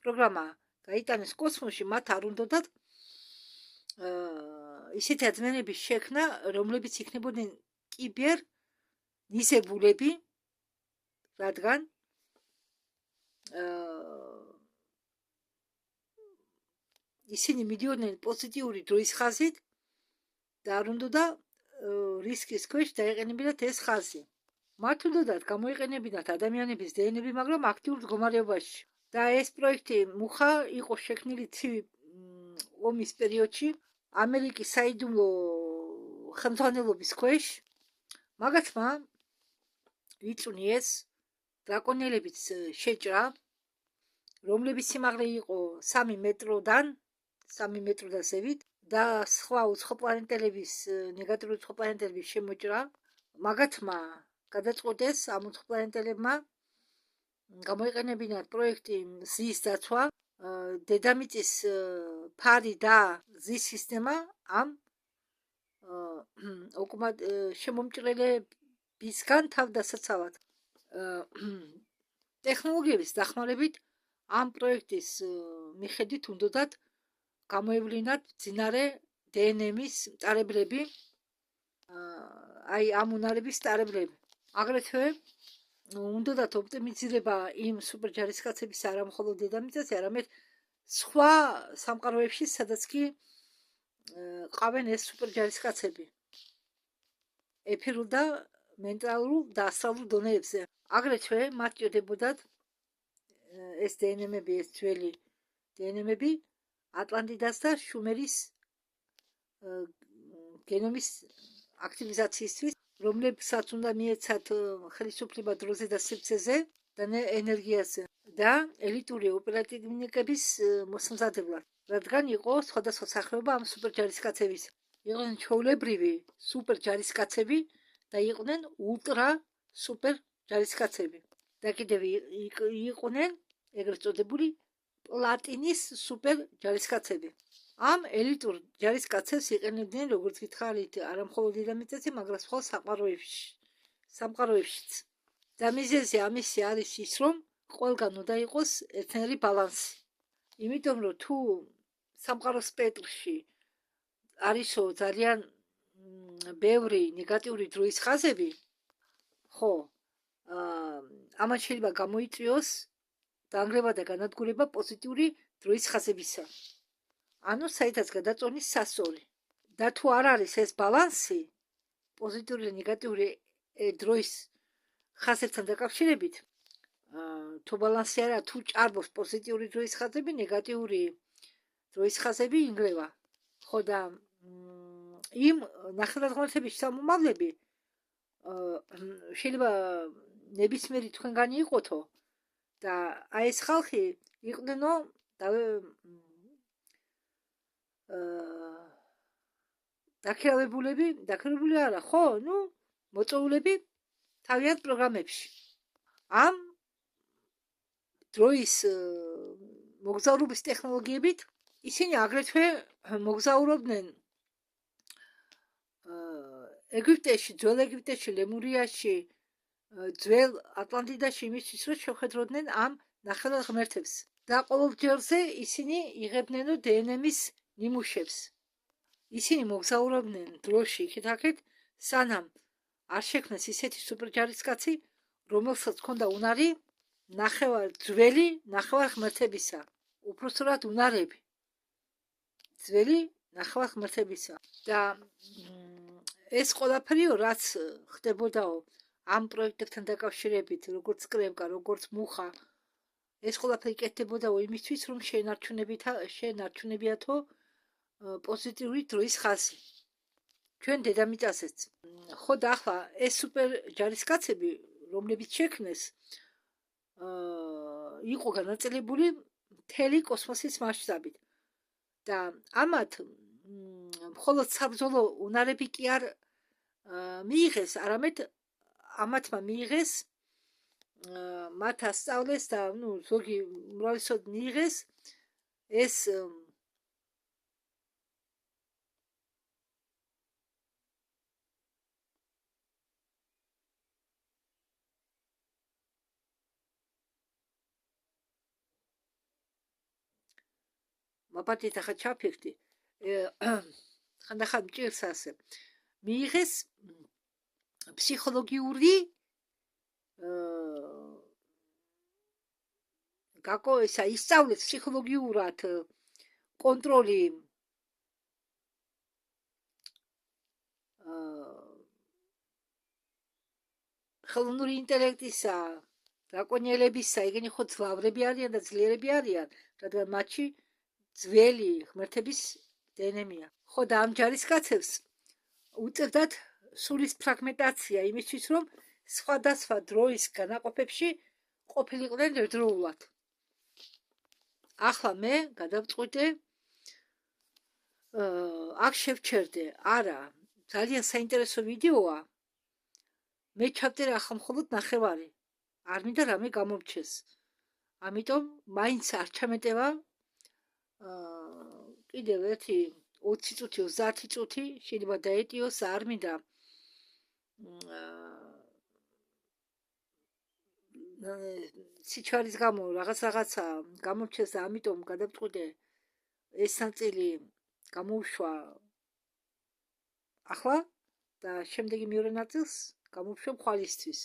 პროგრამა გაიტანეს კოსმოსში, მათ არ უნდათ ისეთი ადამიანების შექმნა, რომლებიც იქნებოდნენ კიბერ ნისებულები, რადგან ისინი მიდიოდნენ პოზიტიური დროის ხაზით და არ უნდა რისკის ქვეშ დაეყენებინათ ეს ხაზი. მათ უნდათ გამოიყენებინათ ადამიანების დნმ, მაგრამ აქტიურ მდგომარეობაში. და ეს პროექტი მუხა იყო შექმნილი ცივი ომის პერიოდში ამერიკის საიდუმლო ხელმძღვანელობის ქვეშ. მაგათმა იწვნიეს დრაკონიელების შეჭრა, რომლების სიმაღლე იყო 3 მეტროდან ზევით და სხვა უცხო პლანეტელების ნეგატიური უცხო პლანეტელების შემოჭრა. მაგათმა გადაწყვეტეს ამ უცხო პლანეტელებმა გამოიყენებინათ პროექტი მზის დაცვა, დედამიწის ფარი და მზის სისტემა ამ შემომჭრელებისგან თავდასაცავად. ტექნოლოგიების დახმარებით ამ პროექტის მიხედვით უნდათ გამოევლინათ მძინარე დნმ-ის მწარებლები, აი ამ უნარების მწარებლები. აგრეთვე უნდათ ოპტიმიზირება იმ სუპერჯარისკაცების არა მხოლოდ დედამიწაზე, არამედ სხვა სამყაროებში, სადაც კი ყავენ ეს სუპერჯარისკაცები ეფირულ და მენტალურ და ასტრალურ დონეებზე. აგრეთვე მათ ჭირდებოდათ ეს დნმ-ები, ეს ძველი დნმ-ები ატლანტიდას და შუმერის გენომის აქტივიზაციისთვის, რომლებსაც უნდა მიეცათ ხელისუფლება დროზე და სივრცეზე და ენერგიაზე და ელიტური ოპერატივნიკების მოსამზადებლად, რადგან იყო სხვადასხვა სახეობა ამ სუპერჯარისკაცების. იყვნენ ჩვეულებრივი სუპერჯარისკაცები და იყვნენ ულტრა სუპერჯარისკაცები და კიდევ იყვნენ ეგრეთ წოდებული პლატინის სუპერჯარისკაცები. ამ ელიტურ ჯარისკაცებს იყენებდნენ, როგორც გითხარით, არა მხოლოდ დედამიწაზე, მაგრამ სხვა სამყაროებშიც. და მიზეზი ამისი არის ის, რომ ყველგან უნდა იყოს ერთნაირი ბალანსი. იმიტომ რომ თუ სამყაროს სპექტრში არისო ძალიან ბევრი ნეგატიური დროის ხაზები, ხო, ამან შეიძლება გამოიწვიოს დაანგრება და განადგურება პოზიტიური დროის ხაზებისა. ანუ საერთოდ გადაწონის სასწორი. და თუ არ არის ეს ბალანსი პოზიტიური და ნეგატიური დროის ხაზებთან დაკავშირებით, თუ ბალანსი არა, თუ ჭარბობს პოზიტიური დროის ხაზები, ნეგატიური დროის ხაზები ინგრევა. ხო და იმ ნახევარღმერთების შთამომავლები შეიძლება ნებისმიერი თქვენგანი იყოთო და აი ეს ხალხი იყვნენო დაქირავებული არა, ხო, მოწვეულები თავიანთ პროგრამებში. ამ დროის მოგზაურობის ტექნოლოგიებით ისინი აგრეთვე მოგზაურობდნენ ეგვიპტეში, ძველ ეგვიპტეში, ლემურიაში, ძველ ატლანტიდაში იმისთვის, რომ შეხვედროდნენ ამ ნახევარ ღმერთებს. და ყოველჯერზე ისინი იღებდნენო დნმ-ის ნიმუშებს. ისინი მოგზაურობდნენ დროში იქით-აქეთ, სანამ არ შექმნეს ისეთი სუპერჯარისკაცი, რომელსაც ჰქონდა უნარი ძველი ნახევარ ღმერთებისა. უпростоრად უნარები. ძველი ნახევარ ღმერთებისა. და ეს ყველაფერიო, რაც ხდებოდაო ამ პროექტებთან დაკავშირებით, როგორც კრებკა, როგორც მუხა, ეს ყველაფერი კეთდებოდაო იმისთვის, რომ შეენარჩუნებიათო პოზიტიური დროის ხაზი. ჩვენ დედამიწაზეც. ხო და ახლა ეს სუპერჯარისკაცები, რომლებიც შექმნეს, იყო განაწილებული მთელი კოსმოსის მასშტაბით. და ამათ მხოლოდ საბრძოლო უნარები კი არ მიიღეს, არამედ ამათმა მიიღეს, მათ ასწავლეს და ზოგი უმრავლესოდ მიიღეს ეს მაპატით ახლა ჩაფიქრდი ხანდახან მჭირს ასე. მიიღეს ფსიქოლოგიური ისა ისწავლეს ფსიქოლოგიურად კონტროლი ხელოვნური ინტელექტისა, დრაკონიელებისა, ეგენი ხო ძლავრები არიან და ძლიერები არიან, რადგან მათში ძველი ღმერთების დნმ-ია. ხო და ამ ჯარისკაცებს უწევდათ სულის ფრაგმენტაცია იმისთვის, რომ სხვადასხვა დროის განაყოფებში ყოფილიყვნენ ერთდროულად. ახლა მე გადავწყვიტე აქ შევჩერდე. არა, ძალიან საინტერესო ვიდეოა. მე ჩავწერე ახლა მხოლოდ ნახევარი. არ მინდა რამე გამომრჩეს. ამიტომ მაინც არ ჩამეტევა კიდევ ერთი 20 წუთი, 30 წუთი შეიძლება დაეტიოს, არ მინდა სიჩვარის გამო რაღაცა გამომრჩეს და ამიტომ გადავწყვიტე ეს ნაწილი გამოვშვა ახლა და შემდეგი მეორე ნაწილს გამოვშვე ხვალისთვის.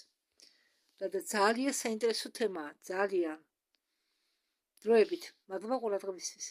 და ძალიან საინტერესო თემაა, ძალიან დროებით. მადლობა ყურადღებისთვის.